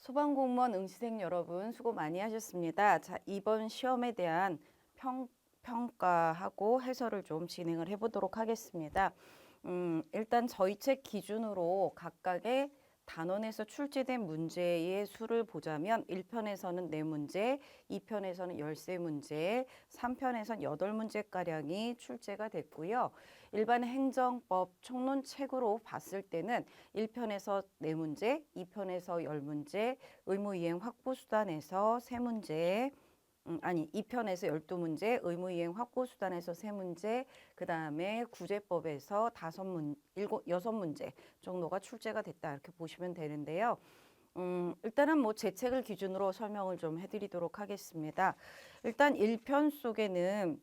소방공무원 응시생 여러분 수고 많이 하셨습니다. 자, 이번 시험에 대한 평가하고 해설을 좀 진행을 해보도록 하겠습니다. 일단 저희 책 기준으로 각각의 단원에서 출제된 문제의 수를 보자면 1편에서는 4문제, 2편에서는 13문제, 3편에서는 8문제가량이 출제가 됐고요. 일반 행정법 총론책으로 봤을 때는 1편에서 4문제, 2편에서 10문제, 의무이행 확보수단에서 3문제, 2편에서 12문제, 의무이행 확보수단에서 3문제, 그 다음에 구제법에서 6문제 정도가 출제가 됐다. 이렇게 보시면 되는데요. 일단은 뭐 제 책을 기준으로 설명을 좀 해드리도록 하겠습니다. 일단 1편 속에는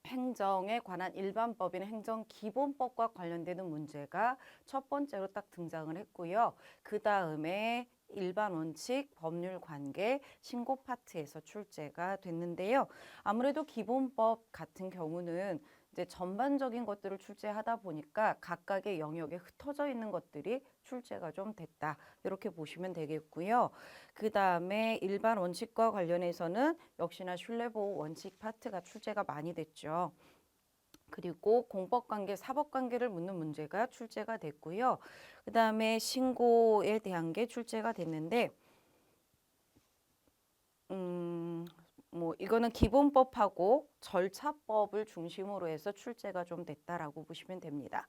행정에 관한 일반법인 행정기본법과 관련되는 문제가 첫 번째로 딱 등장을 했고요. 그 다음에 일반 원칙, 법률 관계, 신고 파트에서 출제가 됐는데요. 아무래도 기본법 같은 경우는 이제 전반적인 것들을 출제하다 보니까 각각의 영역에 흩어져 있는 것들이 출제가 좀 됐다. 이렇게 보시면 되겠고요. 그 다음에 일반 원칙과 관련해서는 역시나 신뢰보호 원칙 파트가 출제가 많이 됐죠. 그리고 공법관계, 사법관계를 묻는 문제가 출제가 됐고요. 그 다음에 신고에 대한 게 출제가 됐는데 뭐 이거는 기본법하고 절차법을 중심으로 해서 출제가 좀 됐다라고 보시면 됩니다.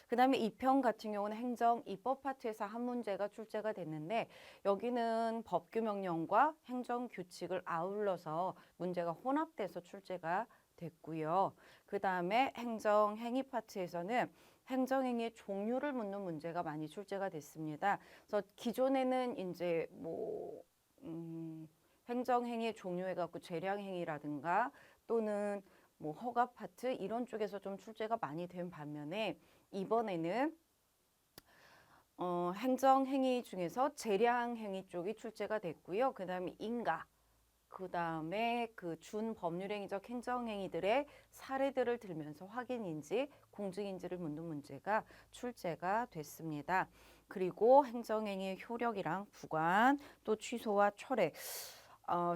그 다음에 2편 같은 경우는 행정 입법 파트에서 한 문제가 출제가 됐는데 여기는 법규명령과 행정규칙을 아울러서 문제가 혼합돼서 출제가 됐고요. 그 다음에 행정행위 파트에서는 행정행위의 종류를 묻는 문제가 많이 출제가 됐습니다. 그래서 기존에는 이제 행정행위의 종류해갖고 재량행위라든가 또는 뭐 허가 파트 이런 쪽에서 좀 출제가 많이 된 반면에 이번에는 행정행위 중에서 재량행위 쪽이 출제가 됐고요. 그 다음에 인가, 그 다음에 그 준법률행위적 행정행위들의 사례들을 들면서 확인인지 공증인지를 묻는 문제가 출제가 됐습니다. 그리고 행정행위의 효력이랑 부관, 또 취소와 철회.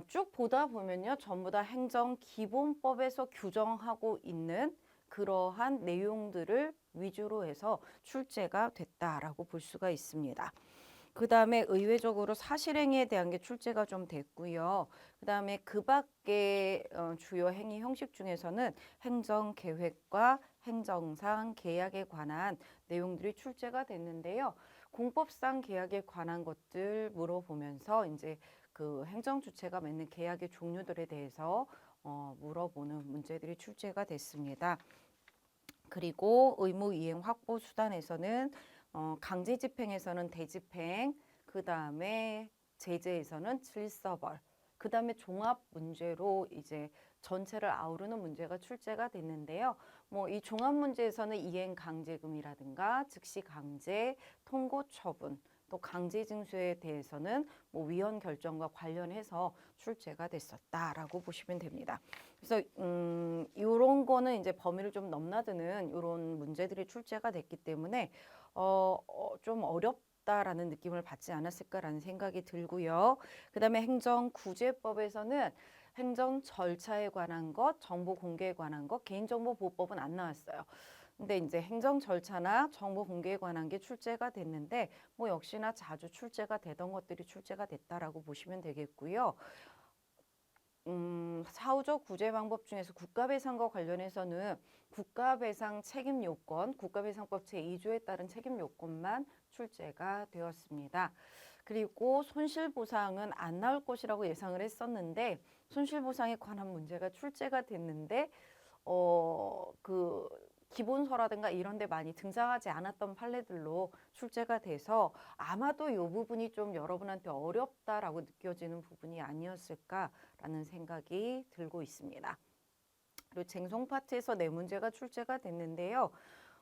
쭉 보다 보면요. 전부 다 행정기본법에서 규정하고 있는 그러한 내용들을 위주로 해서 출제가 됐다라고 볼 수가 있습니다. 그 다음에 의외적으로 사실행위에 대한 게 출제가 좀 됐고요. 그 다음에 그 밖에 주요 행위 형식 중에서는 행정계획과 행정상 계약에 관한 내용들이 출제가 됐는데요. 공법상 계약에 관한 것들 물어보면서 이제 그 행정주체가 맺는 계약의 종류들에 대해서 물어보는 문제들이 출제가 됐습니다. 그리고 의무이행 확보 수단에서는 강제집행에서는 대집행, 그 다음에 제재에서는 질서벌, 그 다음에 종합 문제로 이제 전체를 아우르는 문제가 출제가 됐는데요. 뭐 이 종합 문제에서는 이행 강제금이라든가 즉시 강제, 통고 처분, 또 강제 징수에 대해서는 뭐 위헌 결정과 관련해서 출제가 됐었다라고 보시면 됩니다. 그래서 이런 거는 이제 범위를 좀 넘나드는 이런 문제들이 출제가 됐기 때문에 좀 어렵다라는 느낌을 받지 않았을까라는 생각이 들고요. 그다음에 행정구제법에서는 행정 절차에 관한 것, 정보 공개에 관한 것, 개인정보보호법은 안 나왔어요. 근데 이제 행정 절차나 정보 공개에 관한 게 출제가 됐는데 뭐 역시나 자주 출제가 되던 것들이 출제가 됐다라고 보시면 되겠고요. 사후적 구제 방법 중에서 국가배상과 관련해서는 국가배상 책임 요건, 국가배상법 제2조에 따른 책임 요건만 출제가 되었습니다. 그리고 손실보상은 안 나올 것이라고 예상을 했었는데 손실보상에 관한 문제가 출제가 됐는데 그 기본서라든가 이런 데 많이 등장하지 않았던 판례들로 출제가 돼서 아마도 이 부분이 좀 여러분한테 어렵다라고 느껴지는 부분이 아니었을까라는 생각이 들고 있습니다. 그리고 쟁송 파트에서 네 문제가 출제가 됐는데요.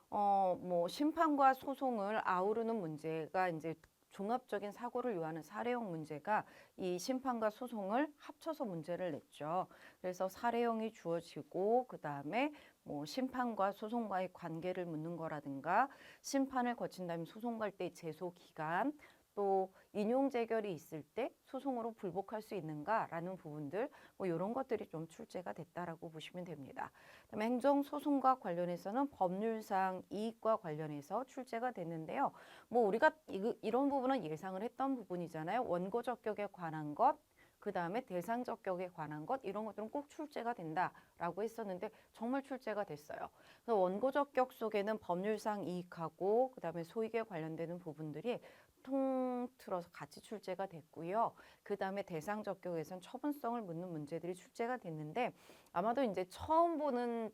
뭐 심판과 소송을 아우르는 문제가 이제 종합적인 사고를 요하는 사례형 문제가 이 심판과 소송을 합쳐서 문제를 냈죠. 그래서 사례형이 주어지고 그 다음에 뭐 심판과 소송과의 관계를 묻는 거라든가 심판을 거친 다음에 소송 갈 때 제소 기간 또 인용 재결이 있을 때 소송으로 불복할 수 있는가라는 부분들 뭐 이런 것들이 좀 출제가 됐다라고 보시면 됩니다. 그다음에 행정소송과 관련해서는 법률상 이익과 관련해서 출제가 됐는데요. 뭐 우리가 이런 부분은 예상을 했던 부분이잖아요. 원고 적격에 관한 것, 그 다음에 대상 적격에 관한 것 이런 것들은 꼭 출제가 된다라고 했었는데 정말 출제가 됐어요. 그래서 원고 적격 속에는 법률상 이익하고 그 다음에 소익에 관련되는 부분들이 통틀어서 같이 출제가 됐고요. 그 다음에 대상 적격에선 처분성을 묻는 문제들이 출제가 됐는데 아마도 이제 처음 보는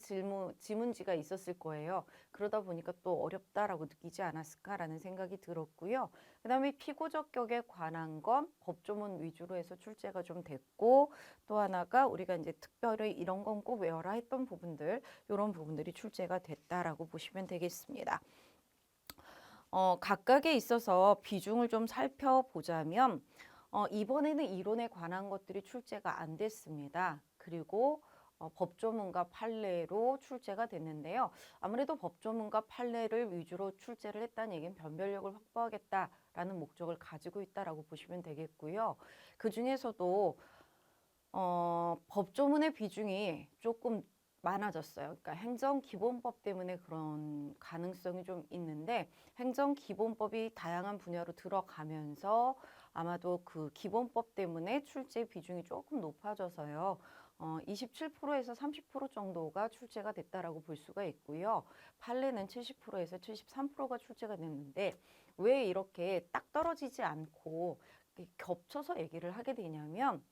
지문지가 있었을 거예요. 그러다 보니까 또 어렵다라고 느끼지 않았을까라는 생각이 들었고요. 그 다음에 피고 적격에 관한 건 법조문 위주로 해서 출제가 좀 됐고 또 하나가 우리가 이제 특별히 이런 건 꼭 외워라 했던 부분들 이런 부분들이 출제가 됐다라고 보시면 되겠습니다. 각각에 있어서 비중을 좀 살펴보자면 이번에는 이론에 관한 것들이 출제가 안 됐습니다. 그리고 법조문과 판례로 출제가 됐는데요. 아무래도 법조문과 판례를 위주로 출제를 했다는 얘기는 변별력을 확보하겠다라는 목적을 가지고 있다라고 보시면 되겠고요. 그 중에서도 법조문의 비중이 조금 많아졌어요. 그러니까 행정기본법 때문에 그런 가능성이 좀 있는데 행정기본법이 다양한 분야로 들어가면서 아마도 그 기본법 때문에 출제 비중이 조금 높아져서요. 27%에서 30% 정도가 출제가 됐다라고 볼 수가 있고요. 판례는 70%에서 73%가 출제가 됐는데 왜 이렇게 딱 떨어지지 않고 겹쳐서 얘기를 하게 되냐면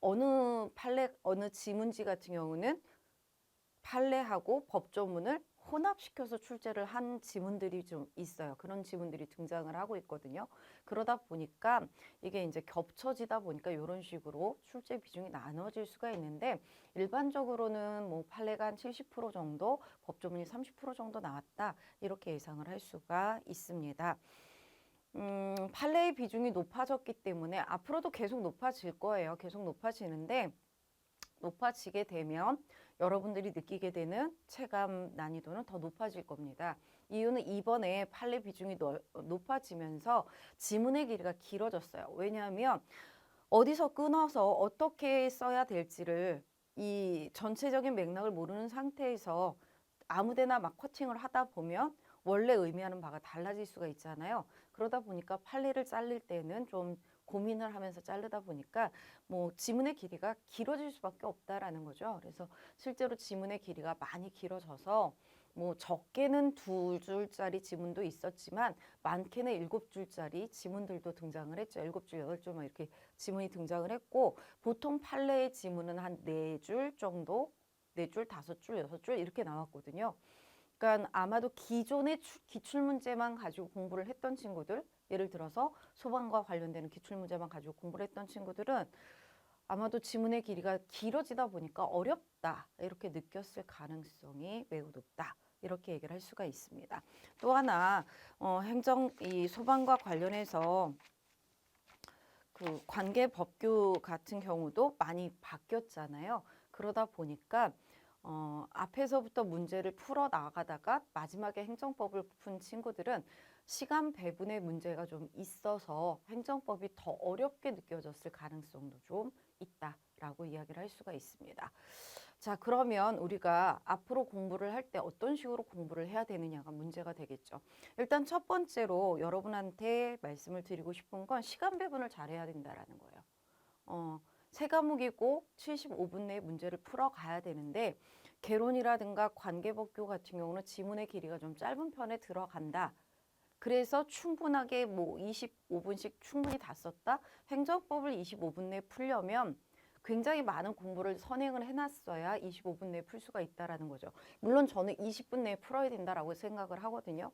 어느 지문지 같은 경우는 판례하고 법조문을 혼합시켜서 출제를 한 지문들이 좀 있어요. 그런 지문들이 등장을 하고 있거든요. 그러다 보니까 이게 이제 겹쳐지다 보니까 이런 식으로 출제 비중이 나눠질 수가 있는데 일반적으로는 뭐 판례가 한 70% 정도, 법조문이 30% 정도 나왔다. 이렇게 예상을 할 수가 있습니다. 판례의 비중이 높아졌기 때문에 앞으로도 계속 높아질 거예요. 계속 높아지는데 높아지게 되면 여러분들이 느끼게 되는 체감 난이도는 더 높아질 겁니다. 이유는 이번에 판례 비중이 높아지면서 지문의 길이가 길어졌어요. 왜냐하면 어디서 끊어서 어떻게 써야 될지를 이 전체적인 맥락을 모르는 상태에서 아무데나 막 커팅을 하다 보면 원래 의미하는 바가 달라질 수가 있잖아요. 그러다 보니까 판례를 자를 때는 좀 고민을 하면서 자르다 보니까 뭐 지문의 길이가 길어질 수밖에 없다라는 거죠. 그래서 실제로 지문의 길이가 많이 길어져서 뭐 적게는 2줄짜리 지문도 있었지만 많게는 7줄짜리 지문들도 등장을 했죠. 7줄, 8줄 막 이렇게 지문이 등장을 했고 보통 판례의 지문은 한 4줄 정도, 4줄, 5줄, 6줄 이렇게 나왔거든요. 그러니까 아마도 기존의 기출문제만 가지고 공부를 했던 친구들, 예를 들어서 소방과 관련되는 기출문제만 가지고 공부를 했던 친구들은 아마도 지문의 길이가 길어지다 보니까 어렵다 이렇게 느꼈을 가능성이 매우 높다. 이렇게 얘기를 할 수가 있습니다. 또 하나 이 소방과 관련해서 그 관계법규 같은 경우도 많이 바뀌었잖아요. 그러다 보니까 앞에서부터 문제를 풀어 나가다가 마지막에 행정법을 푼 친구들은 시간 배분의 문제가 좀 있어서 행정법이 더 어렵게 느껴졌을 가능성도 좀 있다라고 이야기를 할 수가 있습니다. 자, 그러면 우리가 앞으로 공부를 할 때 어떤 식으로 공부를 해야 되느냐가 문제가 되겠죠. 일단 첫 번째로 여러분한테 말씀을 드리고 싶은 건 시간 배분을 잘해야 된다라는 거예요. 세 과목이고 75분 내에 문제를 풀어가야 되는데 개론이라든가 관계법규 같은 경우는 지문의 길이가 좀 짧은 편에 들어간다. 그래서 충분하게 뭐 25분씩 충분히 다 썼다. 행정법을 25분 내에 풀려면 굉장히 많은 공부를 선행을 해놨어야 25분 내에 풀 수가 있다라는 거죠. 물론 저는 20분 내에 풀어야 된다라고 생각을 하거든요.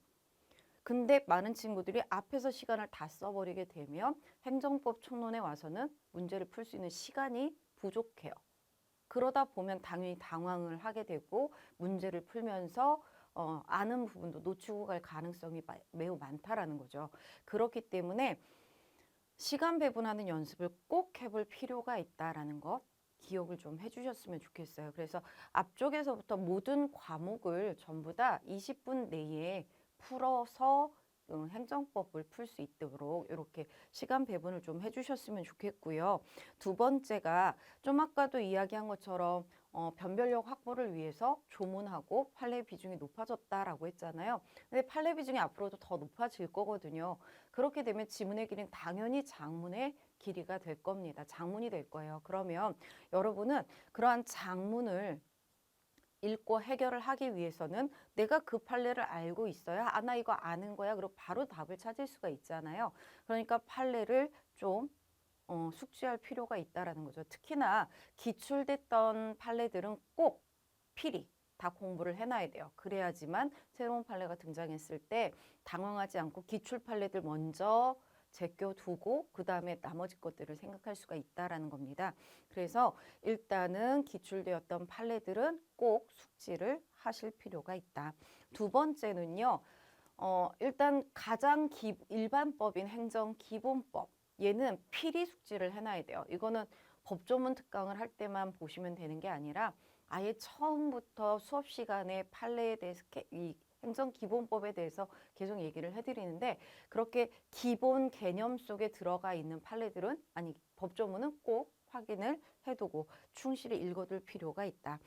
근데 많은 친구들이 앞에서 시간을 다 써버리게 되면 행정법 총론에 와서는 문제를 풀 수 있는 시간이 부족해요. 그러다 보면 당연히 당황을 하게 되고 문제를 풀면서 아는 부분도 놓치고 갈 가능성이 매우 많다라는 거죠. 그렇기 때문에 시간 배분하는 연습을 꼭 해볼 필요가 있다라는 거 기억을 좀 해주셨으면 좋겠어요. 그래서 앞쪽에서부터 모든 과목을 전부 다 20분 내에 풀어서 행정법을 풀 수 있도록 이렇게 시간 배분을 좀 해주셨으면 좋겠고요. 두 번째가 좀 아까도 이야기한 것처럼 변별력 확보를 위해서 조문하고 판례 비중이 높아졌다라고 했잖아요. 근데 판례 비중이 앞으로도 더 높아질 거거든요. 그렇게 되면 지문의 길이는 당연히 장문의 길이가 될 겁니다. 장문이 될 거예요. 그러면 여러분은 그러한 장문을 읽고 해결을 하기 위해서는 내가 그 판례를 알고 있어야 아, 나 이거 아는 거야. 그리고 바로 답을 찾을 수가 있잖아요. 그러니까 판례를 좀 숙지할 필요가 있다라는 거죠. 특히나 기출됐던 판례들은 꼭 필히 다 공부를 해놔야 돼요. 그래야지만 새로운 판례가 등장했을 때 당황하지 않고 기출 판례들 먼저 제껴두고 그 다음에 나머지 것들을 생각할 수가 있다라는 겁니다. 그래서 일단은 기출되었던 판례들은 꼭 숙지를 하실 필요가 있다. 두 번째는요. 일단 가장 일반법인 행정기본법 얘는 필히 숙지를 해놔야 돼요. 이거는 법조문 특강을 할 때만 보시면 되는 게 아니라 아예 처음부터 수업 시간에 판례에 대해서 이 행정기본법에 대해서 계속 얘기를 해드리는데 그렇게 기본 개념 속에 들어가 있는 판례들은 아니 법조문은 꼭 확인을 해두고 충실히 읽어둘 필요가 있다.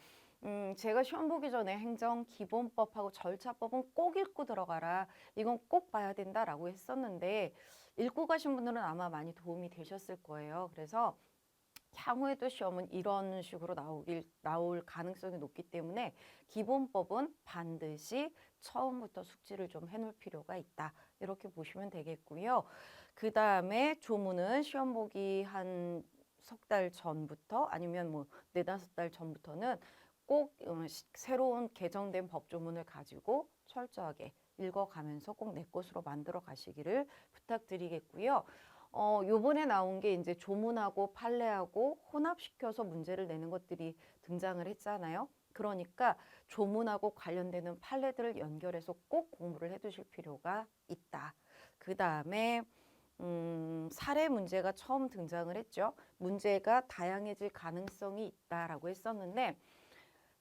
제가 시험 보기 전에 행정기본법하고 절차법은 꼭 읽고 들어가라. 이건 꼭 봐야 된다라고 했었는데 읽고 가신 분들은 아마 많이 도움이 되셨을 거예요. 그래서 향후에도 시험은 이런 식으로 나올 가능성이 높기 때문에 기본법은 반드시 처음부터 숙지를 좀 해놓을 필요가 있다. 이렇게 보시면 되겠고요. 그 다음에 조문은 시험 보기 한 석 달 전부터 아니면 뭐 네다섯 달 전부터는 꼭 새로운 개정된 법조문을 가지고 철저하게 읽어가면서 꼭 내 것으로 만들어 가시기를 부탁드리겠고요. 요번에 나온 게 이제 조문하고 판례하고 혼합시켜서 문제를 내는 것들이 등장을 했잖아요. 그러니까 조문하고 관련되는 판례들을 연결해서 꼭 공부를 해두실 필요가 있다. 그 다음에 사례 문제가 처음 등장을 했죠. 문제가 다양해질 가능성이 있다라고 했었는데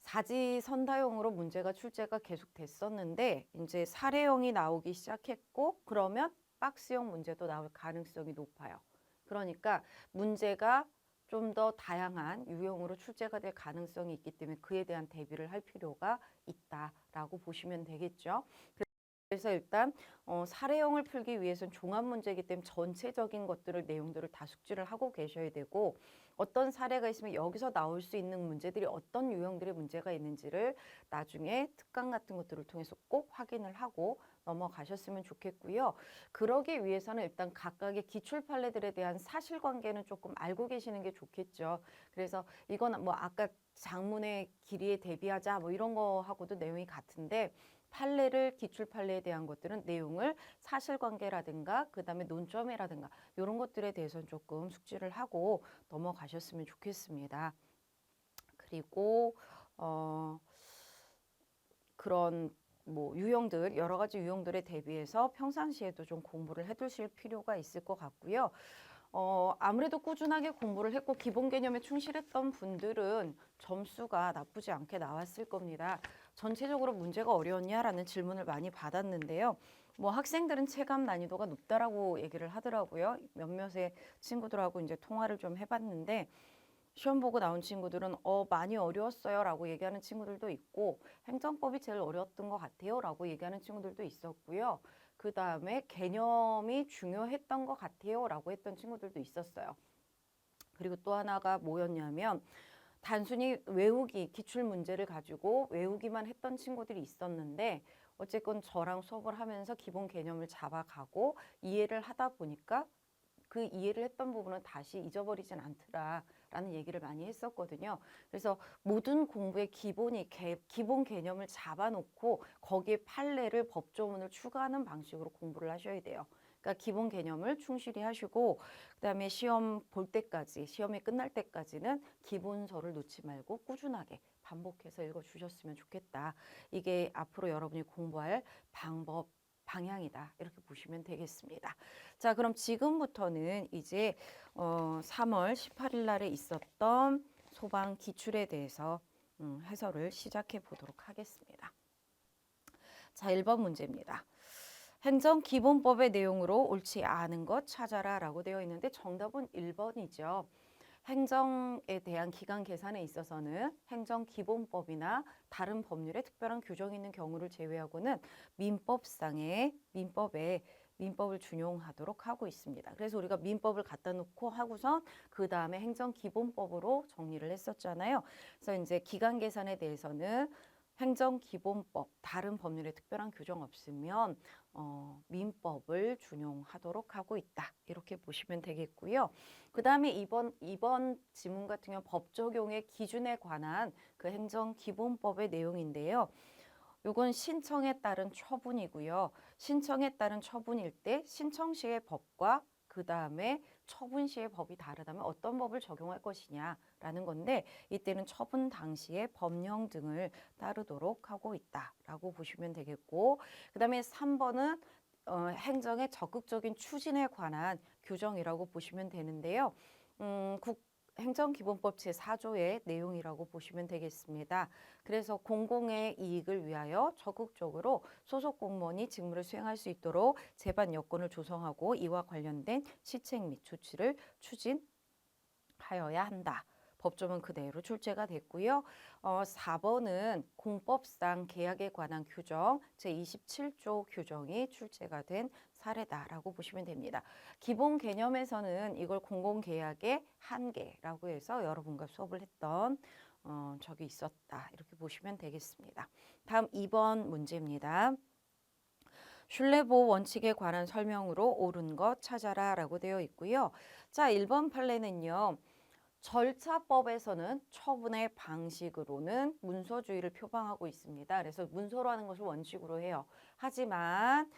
사지선다형으로 문제가 출제가 계속 됐었는데 이제 사례형이 나오기 시작했고 그러면 박스형 문제도 나올 가능성이 높아요. 그러니까 문제가 좀 더 다양한 유형으로 출제가 될 가능성이 있기 때문에 그에 대한 대비를 할 필요가 있다라고 보시면 되겠죠. 그래서 일단 사례형을 풀기 위해서는 종합문제이기 때문에 전체적인 것들을 내용들을 다 숙지를 하고 계셔야 되고 어떤 사례가 있으면 여기서 나올 수 있는 문제들이 어떤 유형들의 문제가 있는지를 나중에 특강 같은 것들을 통해서 꼭 확인을 하고 넘어가셨으면 좋겠고요. 그러기 위해서는 일단 각각의 기출 판례들에 대한 사실관계는 조금 알고 계시는 게 좋겠죠. 그래서 이건 뭐 아까 장문의 길이에 대비하자 뭐 이런 거하고도 내용이 같은데 판례를 기출 판례에 대한 것들은 내용을 사실관계라든가 그다음에 논점이라든가 이런 것들에 대해서는 조금 숙지를 하고 넘어가셨으면 좋겠습니다. 그리고 그런 뭐 유형들 여러 가지 유형들에 대비해서 평상시에도 좀 공부를 해두실 필요가 있을 것 같고요. 아무래도 꾸준하게 공부를 했고 기본 개념에 충실했던 분들은 점수가 나쁘지 않게 나왔을 겁니다. 전체적으로 문제가 어려웠냐라는 질문을 많이 받았는데요. 뭐 학생들은 체감 난이도가 높다라고 얘기를 하더라고요. 몇몇의 친구들하고 이제 통화를 좀 해봤는데 시험 보고 나온 친구들은 많이 어려웠어요 라고 얘기하는 친구들도 있고 행정법이 제일 어려웠던 것 같아요 라고 얘기하는 친구들도 있었고요. 그 다음에 개념이 중요했던 것 같아요 라고 했던 친구들도 있었어요. 그리고 또 하나가 뭐였냐면 단순히 외우기, 기출 문제를 가지고 외우기만 했던 친구들이 있었는데 어쨌건 저랑 수업을 하면서 기본 개념을 잡아가고 이해를 하다 보니까 그 이해를 했던 부분은 다시 잊어버리진 않더라라는 얘기를 많이 했었거든요. 그래서 모든 공부의 기본이 기본 개념을 잡아놓고 거기에 판례를 법조문을 추가하는 방식으로 공부를 하셔야 돼요. 그러니까 기본 개념을 충실히 하시고 그다음에 시험 볼 때까지 시험이 끝날 때까지는 기본서를 놓지 말고 꾸준하게 반복해서 읽어주셨으면 좋겠다. 이게 앞으로 여러분이 공부할 방향이다. 이렇게 보시면 되겠습니다. 자, 그럼 지금부터는 이제 3월 18일 날에 있었던 소방 기출에 대해서 해설을 시작해 보도록 하겠습니다. 자, 1번 문제입니다. 행정기본법의 내용으로 옳지 않은 것 찾아라 라고 되어 있는데 정답은 1번이죠. 행정에 대한 기간 계산에 있어서는 행정기본법이나 다른 법률에 특별한 규정이 있는 경우를 제외하고는 민법을 준용하도록 하고 있습니다. 그래서 우리가 민법을 갖다 놓고 하고선 그 다음에 행정기본법으로 정리를 했었잖아요. 그래서 이제 기간 계산에 대해서는 행정기본법, 다른 법률에 특별한 규정 없으면 민법을 준용하도록 하고 있다. 이렇게 보시면 되겠고요. 그 다음에 이번 지문 같은 경우 법 적용의 기준에 관한 그 행정기본법의 내용인데요. 이건 신청에 따른 처분이고요. 신청에 따른 처분일 때 신청 시의 법과 그 다음에 처분 시의 법이 다르다면 어떤 법을 적용할 것이냐라는 건데 이때는 처분 당시의 법령 등을 따르도록 하고 있다라고 보시면 되겠고 그 다음에 3번은 행정의 적극적인 추진에 관한 규정이라고 보시면 되는데요. 행정기본법 제4조의 내용이라고 보시면 되겠습니다. 그래서 공공의 이익을 위하여 적극적으로 소속 공무원이 직무를 수행할 수 있도록 제반 여건을 조성하고 이와 관련된 시책 및 조치를 추진하여야 한다. 법조문 그대로 출제가 됐고요. 4번은 공법상 계약에 관한 규정 제27조 규정이 출제가 된 사례다라고 보시면 됩니다. 기본 개념에서는 이걸 공공계약의 한계라고 해서 여러분과 수업을 했던 적이 있었다. 이렇게 보시면 되겠습니다. 다음 2번 문제입니다. 신뢰보호 원칙에 관한 설명으로 옳은 것 찾아라 라고 되어 있고요. 자, 1번 판례는요. 절차법에서는 처분의 방식으로는 문서주의를 표방하고 있습니다. 그래서 문서로 하는 것을 원칙으로 해요. 하지만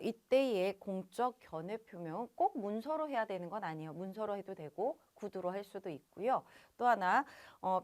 이때의 공적 견해 표명은 꼭 문서로 해야 되는 건 아니에요. 문서로 해도 되고 구두로 할 수도 있고요. 또 하나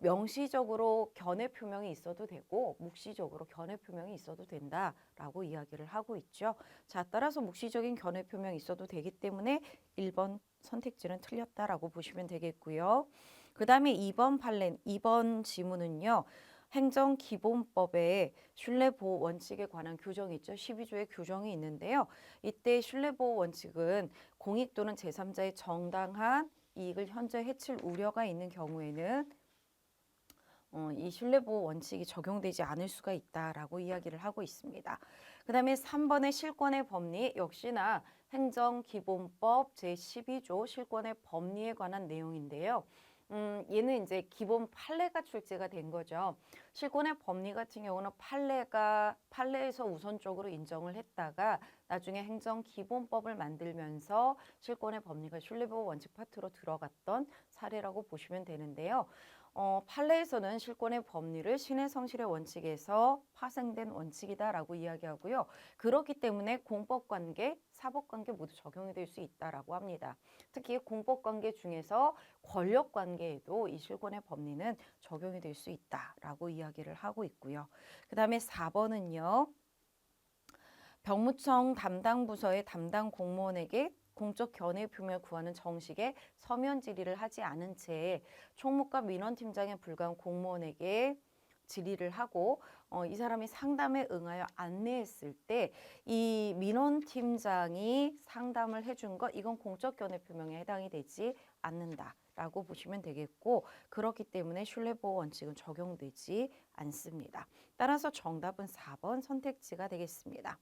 명시적으로 견해 표명이 있어도 되고 묵시적으로 견해 표명이 있어도 된다라고 이야기를 하고 있죠. 자, 따라서 묵시적인 견해 표명이 있어도 되기 때문에 1번 선택지는 틀렸다라고 보시면 되겠고요. 그 다음에 2번 지문은요. 행정기본법에 신뢰보호 원칙에 관한 규정이 있죠. 12조의 규정이 있는데요. 이때 신뢰보호 원칙은 공익 또는 제3자의 정당한 이익을 현재 해칠 우려가 있는 경우에는 이 신뢰보호 원칙이 적용되지 않을 수가 있다라고 이야기를 하고 있습니다. 그 다음에 3번의 실권의 법리 역시나 행정기본법 제12조 실권의 법리에 관한 내용인데요. 얘는 이제 기본 판례가 출제가 된 거죠. 실권의 법리 같은 경우는 판례에서 우선적으로 인정을 했다가 나중에 행정기본법을 만들면서 실권의 법리가 신뢰보호 원칙 파트로 들어갔던 사례라고 보시면 되는데요. 판례에서는 실권의 법리를 신의 성실의 원칙에서 파생된 원칙이다라고 이야기하고요. 그렇기 때문에 공법관계, 사법관계 모두 적용이 될 수 있다라고 합니다. 특히 공법관계 중에서 권력관계에도 이 실권의 법리는 적용이 될 수 있다라고 이야기를 하고 있고요. 그 다음에 4번은요. 병무청 담당 부서의 담당 공무원에게 공적 견해 표명을 구하는 정식에 서면 질의를 하지 않은 채 총무과 민원팀장에 불과한 공무원에게 질의를 하고 이 사람이 상담에 응하여 안내했을 때 이 민원팀장이 상담을 해준 것 이건 공적 견해 표명에 해당이 되지 않는다라고 보시면 되겠고 그렇기 때문에 신뢰보호 원칙은 적용되지 않습니다. 따라서 정답은 4번 선택지가 되겠습니다.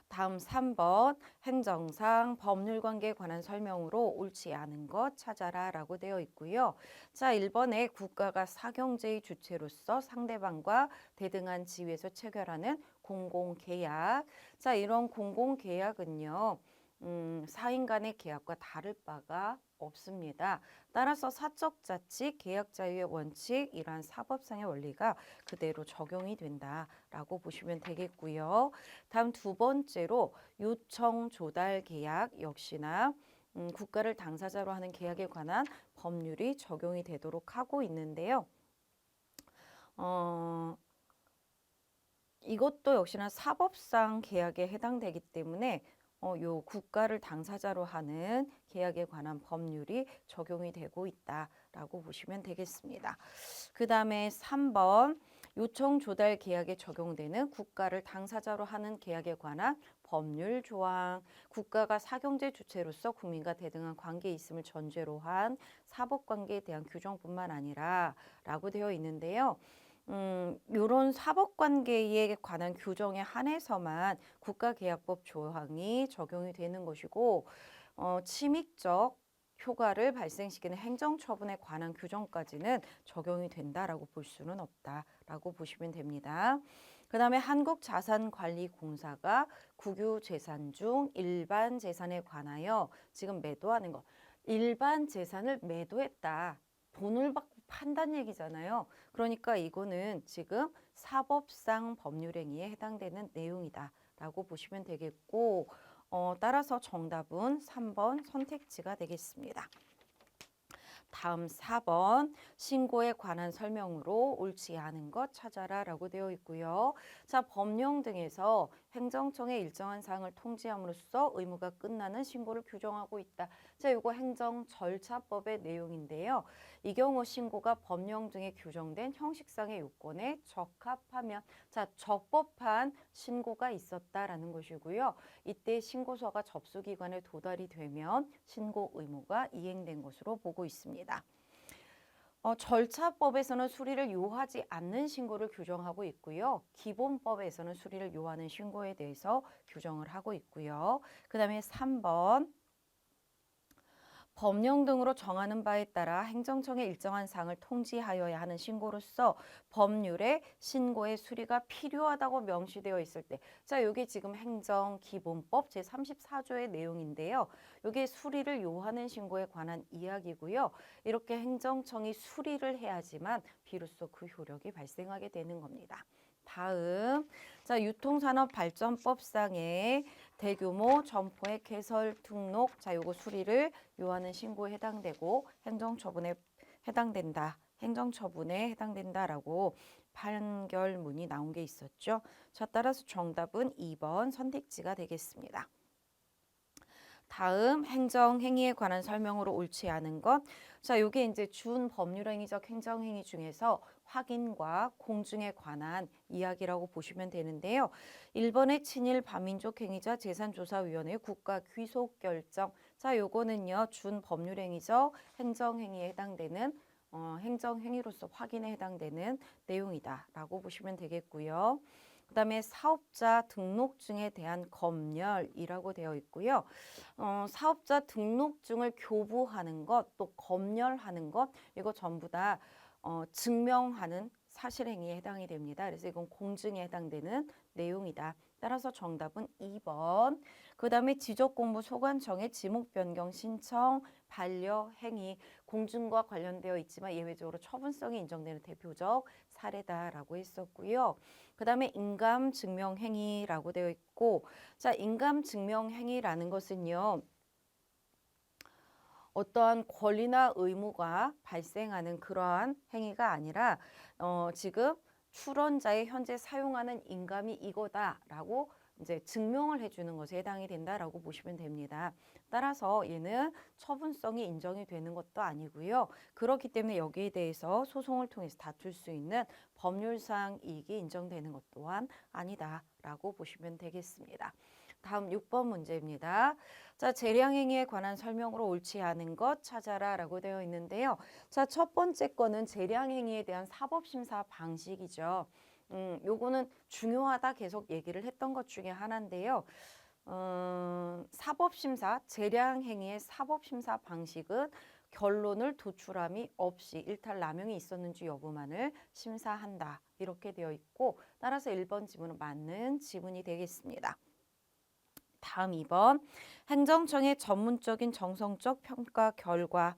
다음 3번 행정상 법률관계에 관한 설명으로 옳지 않은 것 찾아라 라고 되어 있고요. 자, 1번에 국가가 사경제의 주체로서 상대방과 대등한 지위에서 체결하는 공공계약. 자, 이런 공공계약은요. 사인 간의 계약과 다를 바가 없습니다. 따라서 사적 자치, 계약 자유의 원칙 이러한 사법상의 원리가 그대로 적용이 된다라고 보시면 되겠고요. 다음 두 번째로 요청 조달 계약 역시나 국가를 당사자로 하는 계약에 관한 법률이 적용이 되도록 하고 있는데요. 이것도 역시나 사법상 계약에 해당되기 때문에 요 국가를 당사자로 하는 계약에 관한 법률이 적용이 되고 있다라고 보시면 되겠습니다. 그 다음에 3번 요청 조달 계약에 적용되는 국가를 당사자로 하는 계약에 관한 법률 조항, 국가가 사경제 주체로서 국민과 대등한 관계에 있음을 전제로 한 사법관계에 대한 규정뿐만 아니라 라고 되어 있는데요. 요런 사법관계에 관한 규정에 한해서만 국가계약법 조항이 적용이 되는 것이고 침입적 효과를 발생시키는 행정처분에 관한 규정까지는 적용이 된다라고 볼 수는 없다라고 보시면 됩니다. 그 다음에 한국자산관리공사가 국유재산 중 일반 재산에 관하여 지금 매도하는 것. 일반 재산을 매도했다. 돈을 받고 판단 얘기잖아요. 그러니까 이거는 지금 사법상 법률행위에 해당되는 내용이다라고 보시면 되겠고 따라서 정답은 3번 선택지가 되겠습니다. 다음 4번 신고에 관한 설명으로 옳지 않은 것 찾아라 라고 되어 있고요. 자, 법령 등에서 행정청의 일정한 사항을 통지함으로써 의무가 끝나는 신고를 규정하고 있다. 자, 이거 행정절차법의 내용인데요. 이 경우 신고가 법령 등에 규정된 형식상의 요건에 적합하면 자, 적법한 신고가 있었다라는 것이고요. 이때 신고서가 접수기관에 도달이 되면 신고 의무가 이행된 것으로 보고 있습니다. 절차법에서는 수리를 요하지 않는 신고를 규정하고 있고요. 기본법에서는 수리를 요하는 신고에 대해서 규정을 하고 있고요. 그 다음에 3번 법령 등으로 정하는 바에 따라 행정청의 일정한 사항을 통지하여야 하는 신고로서 법률에 신고의 수리가 필요하다고 명시되어 있을 때, 자, 이게 지금 행정기본법 제34조의 내용인데요. 이게 수리를 요하는 신고에 관한 이야기고요. 이렇게 행정청이 수리를 해야지만 비로소 그 효력이 발생하게 되는 겁니다. 다음, 자, 유통산업발전법상의 대규모 점포의 개설 등록, 자, 요거 수리를 요하는 신고에 해당되고 행정처분에 해당된다. 행정처분에 해당된다라고 판결문이 나온 게 있었죠. 자, 따라서 정답은 2번 선택지가 되겠습니다. 다음 행정행위에 관한 설명으로 옳지 않은 것. 자, 요게 이제 준법률행위적 행정행위 중에서 확인과 공증에 관한 이야기라고 보시면 되는데요. 1번의 친일 반민족 행위자 재산조사위원회 국가 귀속 결정. 자, 요거는요. 준법률행위적 행정행위에 해당되는 행정행위로서 확인에 해당되는 내용이다라고 보시면 되겠고요. 그 다음에 사업자 등록증에 대한 검열이라고 되어 있고요. 사업자 등록증을 교부하는 것, 또 검열하는 것, 이거 전부 다 증명하는 사실행위에 해당이 됩니다. 그래서 이건 공증에 해당되는 내용이다. 따라서 정답은 2번. 그 다음에 지적공부 소관청의 지목 변경 신청, 반려행위, 공증과 관련되어 있지만 예외적으로 처분성이 인정되는 대표적 사례다라고 했었고요. 그 다음에 인감증명행위라고 되어 있고, 자, 인감증명행위라는 것은요. 어떠한 권리나 의무가 발생하는 그러한 행위가 아니라 지금 출원자의 현재 사용하는 인감이 이거다라고 이제 증명을 해주는 것에 해당이 된다라고 보시면 됩니다. 따라서 얘는 처분성이 인정이 되는 것도 아니고요. 그렇기 때문에 여기에 대해서 소송을 통해서 다툴 수 있는 법률상 이익이 인정되는 것 또한 아니다라고 보시면 되겠습니다. 다음 6번 문제입니다. 자, 재량행위에 관한 설명으로 옳지 않은 것 찾아라 라고 되어 있는데요. 자, 첫 번째 거는 재량행위에 대한 사법심사 방식이죠. 요거는 중요하다 계속 얘기를 했던 것 중에 하나인데요. 사법심사, 재량행위의 사법심사 방식은 결론을 도출함이 없이 일탈 남용이 있었는지 여부만을 심사한다. 이렇게 되어 있고 따라서 1번 지문은 맞는 지문이 되겠습니다. 다음 2번 행정청의 전문적인 정성적 평가 결과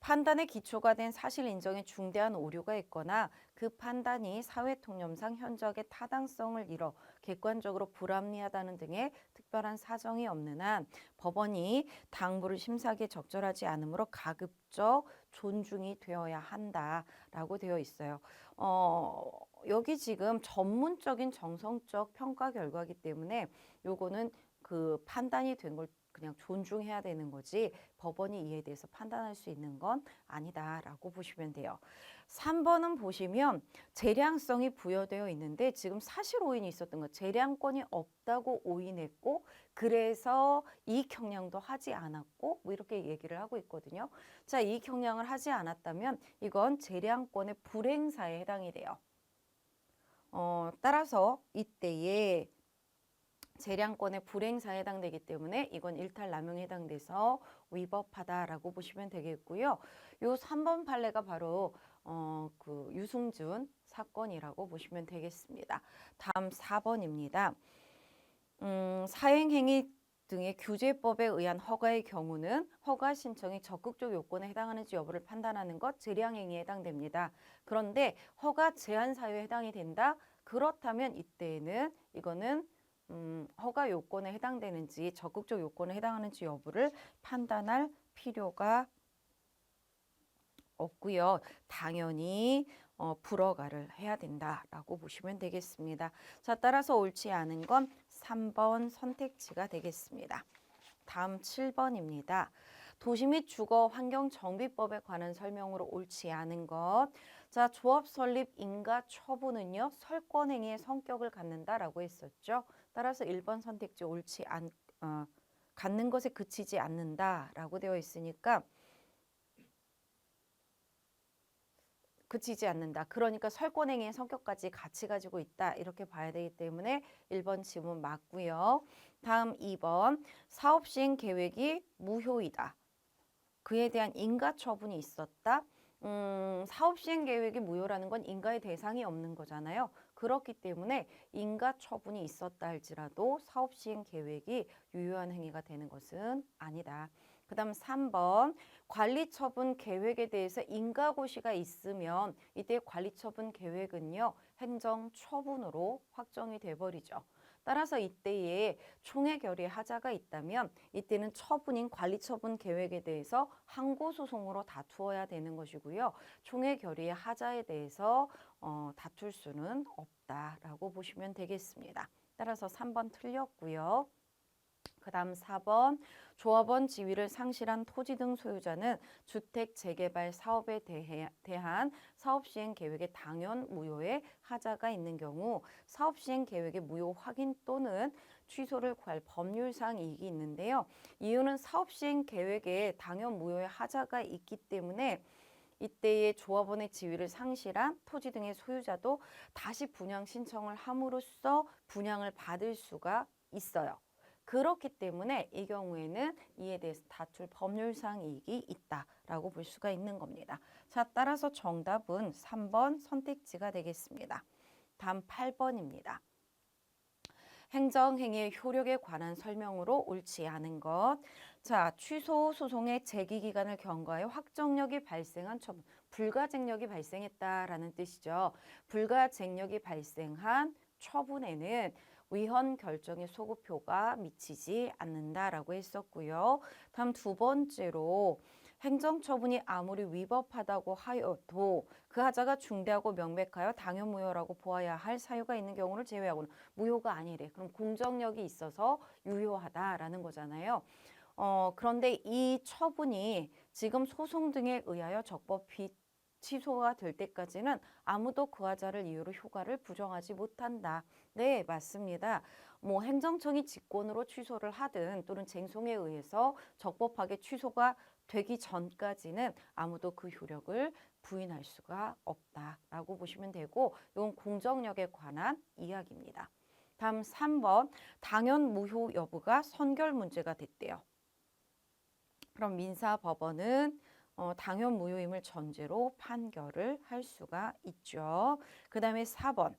판단의 기초가 된 사실 인정에 중대한 오류가 있거나 그 판단이 사회통념상 현저하게 타당성을 잃어 객관적으로 불합리하다는 등의 특별한 사정이 없는 한 법원이 당부를 심사하기에 적절하지 않으므로 가급적 존중이 되어야 한다라고 되어 있어요. 여기 지금 전문적인 정성적 평가 결과이기 때문에 요거는 그 판단이 된 걸 그냥 존중해야 되는 거지 법원이 이에 대해서 판단할 수 있는 건 아니다라고 보시면 돼요. 3번은 보시면 재량성이 부여되어 있는데 지금 사실 오인이 있었던 것, 재량권이 없다고 오인했고 그래서 이익 형량도 하지 않았고 뭐 이렇게 얘기를 하고 있거든요. 자, 이익 형량을 하지 않았다면 이건 재량권의 불행사에 해당이 돼요. 따라서 이때에 재량권의 불행사에 해당되기 때문에 이건 일탈남용에 해당돼서 위법하다라고 보시면 되겠고요. 요 3번 판례가 바로 그 유승준 사건이라고 보시면 되겠습니다. 다음 4번입니다. 사행행위 등의 규제법에 의한 허가의 경우는 허가 신청이 적극적 요건에 해당하는지 여부를 판단하는 것 재량행위에 해당됩니다. 그런데 허가 제한 사유에 해당이 된다? 그렇다면 이때에는 이거는 허가 요건에 해당되는지 적극적 요건에 해당하는지 여부를 판단할 필요가 없고요. 당연히 불허가를 해야 된다라고 보시면 되겠습니다. 자, 따라서 옳지 않은 건 3번 선택지가 되겠습니다. 다음 7번입니다. 도시 및 주거 환경 정비법에 관한 설명으로 옳지 않은 것. 자, 조합 설립 인가 처분은요. 설권행위의 성격을 갖는다라고 했었죠. 따라서 1번 선택지 갖는 것에 그치지 않는다라고 되어 있으니까 그치지 않는다. 그러니까 설권행위의 성격까지 같이 가지고 있다. 이렇게 봐야 되기 때문에 1번 지문 맞고요. 다음 2번 사업시행 계획이 무효이다. 그에 대한 인가 처분이 있었다. 사업시행 계획이 무효라는 건 인가의 대상이 없는 거잖아요. 그렇기 때문에 인가 처분이 있었다 할지라도 사업시행 계획이 유효한 행위가 되는 것은 아니다. 그 다음 3번 관리처분 계획에 대해서 인가고시가 있으면 이때 관리처분 계획은요. 행정처분으로 확정이 돼버리죠. 따라서 이때에 총회 결의 하자가 있다면 이때는 처분인 관리처분 계획에 대해서 항고소송으로 다투어야 되는 것이고요. 총회 결의의 하자에 대해서 다툴 수는 없다라고 보시면 되겠습니다. 따라서 3번 틀렸고요. 그 다음 4번 조합원 지위를 상실한 토지 등 소유자는 주택 재개발 사업에 대한 사업시행 계획의 당연 무효에 하자가 있는 경우 사업시행 계획의 무효 확인 또는 취소를 구할 법률상 이익이 있는데요. 이유는 사업시행 계획에 당연 무효의 하자가 있기 때문에 이때의 조합원의 지위를 상실한 토지 등의 소유자도 다시 분양 신청을 함으로써 분양을 받을 수가 있어요. 그렇기 때문에 이 경우에는 이에 대해서 다툴 법률상 이익이 있다라고 볼 수가 있는 겁니다. 자, 따라서 정답은 3번 선택지가 되겠습니다. 다음 8번입니다. 행정행위의 효력에 관한 설명으로 옳지 않은 것. 자, 취소 소송의 제기 기간을 경과하여 확정력이 발생한 처분, 불가쟁력이 발생했다라는 뜻이죠. 불가쟁력이 발생한 처분에는 위헌 결정의 소급효가 미치지 않는다라고 했었고요. 다음 두 번째로 행정처분이 아무리 위법하다고 하여도 그 하자가 중대하고 명백하여 당연무효라고 보아야 할 사유가 있는 경우를 제외하고는 무효가 아니래. 그럼 공정력이 있어서 유효하다라는 거잖아요. 그런데 이 처분이 지금 소송 등에 의하여 적법 취소가 될 때까지는 아무도 그 하자를 이유로 효과를 부정하지 못한다. 네, 맞습니다. 뭐 행정청이 직권으로 취소를 하든 또는 쟁송에 의해서 적법하게 취소가 되기 전까지는 아무도 그 효력을 부인할 수가 없다라고 보시면 되고 이건 공정력에 관한 이야기입니다. 다음 3번 당연 무효 여부가 선결 문제가 됐대요. 그럼 민사법원은 당연 무효임을 전제로 판결을 할 수가 있죠. 그 다음에 4번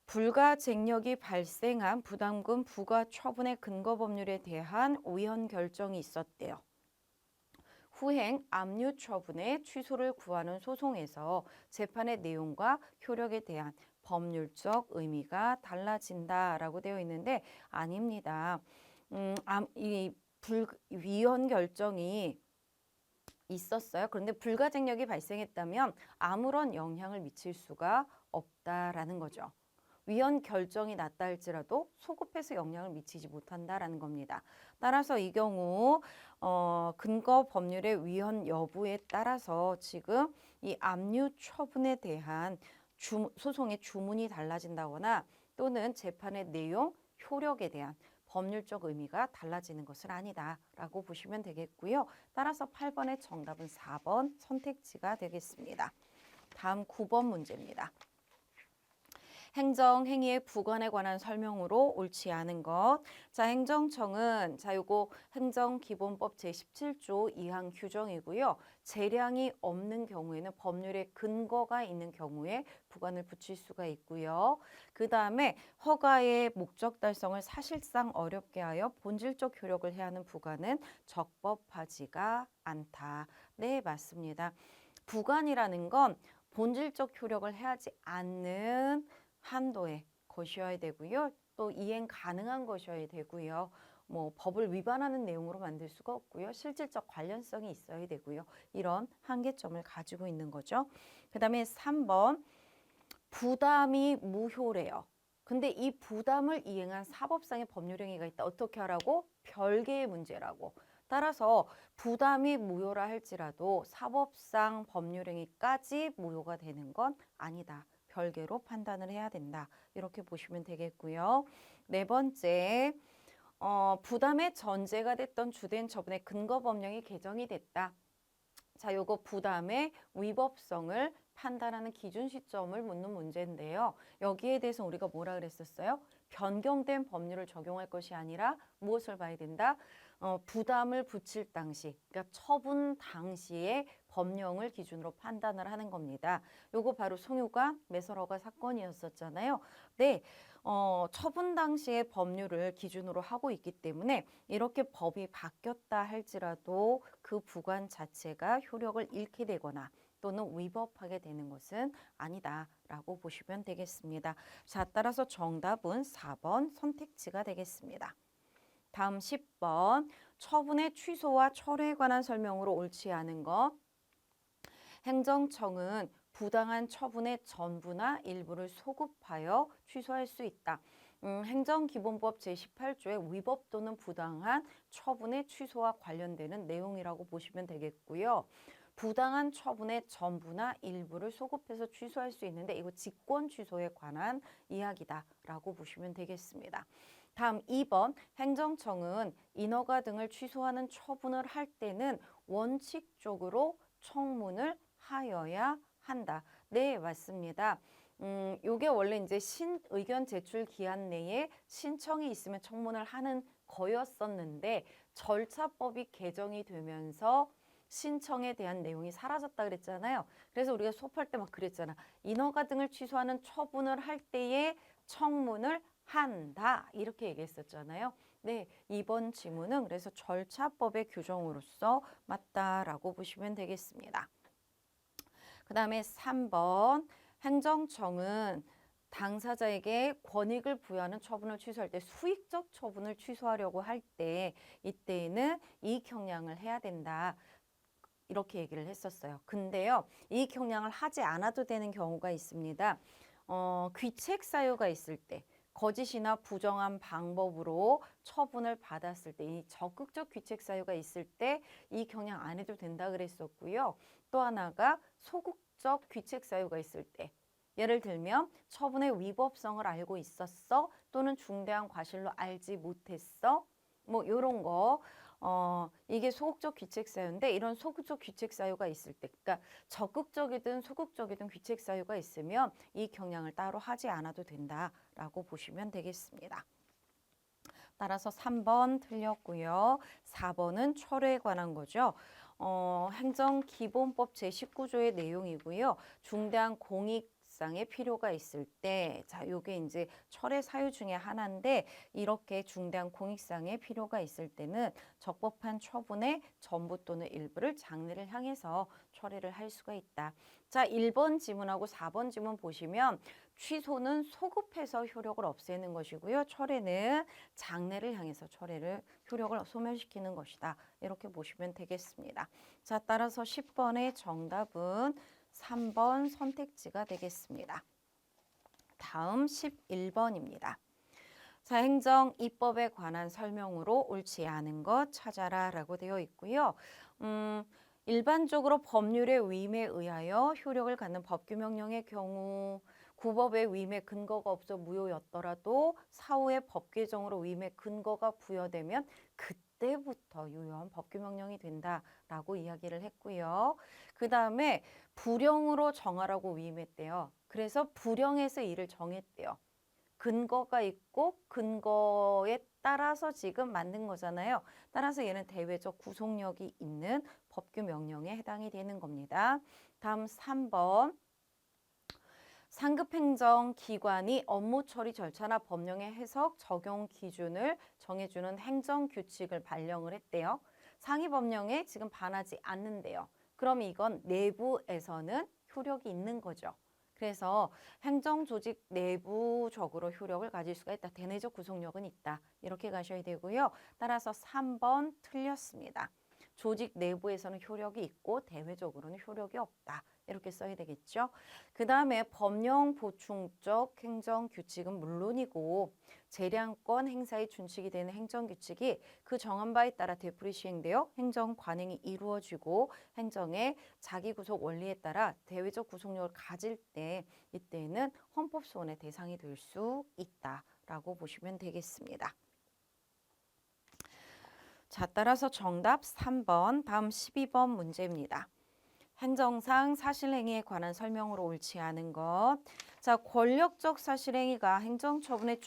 불가쟁력이 발생한 부담금 부과 처분의 근거 법률에 대한 위헌 결정이 있었대요. 후행 압류 처분의 취소를 구하는 소송에서 재판의 내용과 효력에 대한 법률적 의미가 달라진다라고 되어 있는데 아닙니다. 이 위헌 결정이 있었어요. 그런데 불가쟁력이 발생했다면 아무런 영향을 미칠 수가 없다라는 거죠. 위헌 결정이 났다 할지라도 소급해서 영향을 미치지 못한다라는 겁니다. 따라서 이 경우 근거 법률의 위헌 여부에 따라서 지금 이 압류 처분에 대한 소송의 주문이 달라진다거나 또는 재판의 내용, 효력에 대한 법률적 의미가 달라지는 것은 아니다라고 보시면 되겠고요. 따라서 8번의 정답은 4번 선택지가 되겠습니다. 다음 9번 문제입니다. 행정행위의 부관에 관한 설명으로 옳지 않은 것. 자, 행정청은 요거 행정기본법 제17조 2항 규정이고요. 재량이 없는 경우에는 법률에 근거가 있는 경우에 부관을 붙일 수가 있고요. 그 다음에 허가의 목적 달성을 사실상 어렵게 하여 본질적 효력을 해야 하는 부관은 적법하지가 않다. 네, 맞습니다. 부관이라는 건 본질적 효력을 해야지 않는 한도의 것이어야 되고요. 또 이행 가능한 것이어야 되고요. 뭐 법을 위반하는 내용으로 만들 수가 없고요. 실질적 관련성이 있어야 되고요. 이런 한계점을 가지고 있는 거죠. 그 다음에 3번 부담이 무효래요. 근데 이 부담을 이행한 사법상의 법률행위가 있다. 어떻게 하라고? 별개의 문제라고. 따라서 부담이 무효라 할지라도 사법상 법률행위까지 무효가 되는 건 아니다. 별개로 판단을 해야 된다. 이렇게 보시면 되겠고요. 네 번째, 부담의 전제가 됐던 주된 처분의 근거 법령이 개정이 됐다. 자, 요거 부담의 위법성을 판단하는 기준 시점을 묻는 문제인데요. 여기에 대해서 우리가 뭐라 그랬었어요? 변경된 법률을 적용할 것이 아니라 무엇을 봐야 된다? 부담을 붙일 당시, 그러니까 처분 당시의 법령을 기준으로 판단을 하는 겁니다. 요거 바로 송유관 매설허가 사건이었었잖아요. 네, 처분 당시의 법률을 기준으로 하고 있기 때문에 이렇게 법이 바뀌었다 할지라도 그 부관 자체가 효력을 잃게 되거나 또는 위법하게 되는 것은 아니다라고 보시면 되겠습니다. 자, 따라서 정답은 4번 선택지가 되겠습니다. 다음 10번 처분의 취소와 철회에 관한 설명으로 옳지 않은 것. 행정청은 부당한 처분의 전부나 일부를 소급하여 취소할 수 있다. 행정기본법 제18조의 위법 또는 부당한 처분의 취소와 관련되는 내용이라고 보시면 되겠고요. 부당한 처분의 전부나 일부를 소급해서 취소할 수 있는데 이거 직권 취소에 관한 이야기다라고 보시면 되겠습니다. 다음 2번 행정청은 인허가 등을 취소하는 처분을 할 때는 원칙적으로 청문을 하여야 한다. 네, 맞습니다. 요게 원래 이제 의견 제출 기한 내에 신청이 있으면 청문을 하는 거였었는데 절차법이 개정이 되면서 신청에 대한 내용이 사라졌다 그랬잖아요. 그래서 우리가 수업할 때 막 그랬잖아. 인허가 등을 취소하는 처분을 할 때에 청문을 한다. 이렇게 얘기했었잖아요. 네, 이번 지문은 그래서 절차법의 규정으로서 맞다라고 보시면 되겠습니다. 그 다음에 3번 행정청은 당사자에게 권익을 부여하는 처분을 취소할 때 수익적 처분을 취소하려고 할 때 이때에는 이익 형량을 해야 된다. 이렇게 얘기를 했었어요. 근데요, 이익 형량을 하지 않아도 되는 경우가 있습니다. 귀책 사유가 있을 때 거짓이나 부정한 방법으로 처분을 받았을 때 이 적극적 귀책 사유가 있을 때 이익 형량 안 해도 된다 그랬었고요. 또 하나가 소극적 귀책 사유가 있을 때 예를 들면 처분의 위법성을 알고 있었어 또는 중대한 과실로 알지 못했어 뭐 이런 거 이게 소극적 귀책 사유인데 이런 소극적 귀책 사유가 있을 때 그러니까 적극적이든 소극적이든 귀책 사유가 있으면 이 경향을 따로 하지 않아도 된다라고 보시면 되겠습니다. 따라서 3번 틀렸고요. 4번은 철회에 관한 거죠. 행정기본법 제19조의 내용이고요. 중대한 공익상의 필요가 있을 때, 자, 요게 이제 철회 사유 중에 하나인데, 이렇게 중대한 공익상의 필요가 있을 때는 적법한 처분의 전부 또는 일부를 장래를 향해서 철회를 할 수가 있다. 자, 1번 지문하고 4번 지문 보시면 취소는 소급해서 효력을 없애는 것이고요. 철회는 장래를 향해서 효력을 소멸시키는 것이다. 이렇게 보시면 되겠습니다. 자, 따라서 10번의 정답은 3번 선택지가 되겠습니다. 다음 11번입니다. 자, 행정 입법에 관한 설명으로 옳지 않은 것 찾아라 라고 되어 있고요. 일반적으로 법률의 위임에 의하여 효력을 갖는 법규명령의 경우 구법의 위임에 근거가 없어 무효였더라도 사후의 법 개정으로 위임의 근거가 부여되면 그때부터 유효한 법규명령이 된다라고 이야기를 했고요. 그 다음에 불령으로 정하라고 위임했대요. 그래서 불령에서 이를 정했대요. 근거가 있고 근거에 따라서 지금 만든 거잖아요. 따라서 얘는 대외적 구속력이 있는 법규 명령에 해당이 되는 겁니다. 다음 3번. 상급행정기관이 업무 처리 절차나 법령의 해석, 적용 기준을 정해주는 행정규칙을 발령을 했대요. 상위법령에 지금 반하지 않는데요. 그럼 이건 내부에서는 효력이 있는 거죠. 그래서 행정조직 내부적으로 효력을 가질 수가 있다. 대내적 구속력은 있다. 이렇게 가셔야 되고요. 따라서 3번 틀렸습니다. 조직 내부에서는 효력이 있고 대외적으로는 효력이 없다. 이렇게 써야 되겠죠. 그 다음에 법령 보충적 행정규칙은 물론이고 재량권 행사의 준칙이 되는 행정규칙이 그 정한 바에 따라 되풀이 시행되어 행정 관행이 이루어지고 행정의 자기구속 원리에 따라 대외적 구속력을 가질 때 이때는 헌법소원의 대상이 될 수 있다라고 보시면 되겠습니다. 자, 따라서 정답 3번, 다음 12번 문제입니다. 행정상 사실행위에 관한 설명으로 옳지 않은 것. 자, 권력적 사실행위가 행정처분의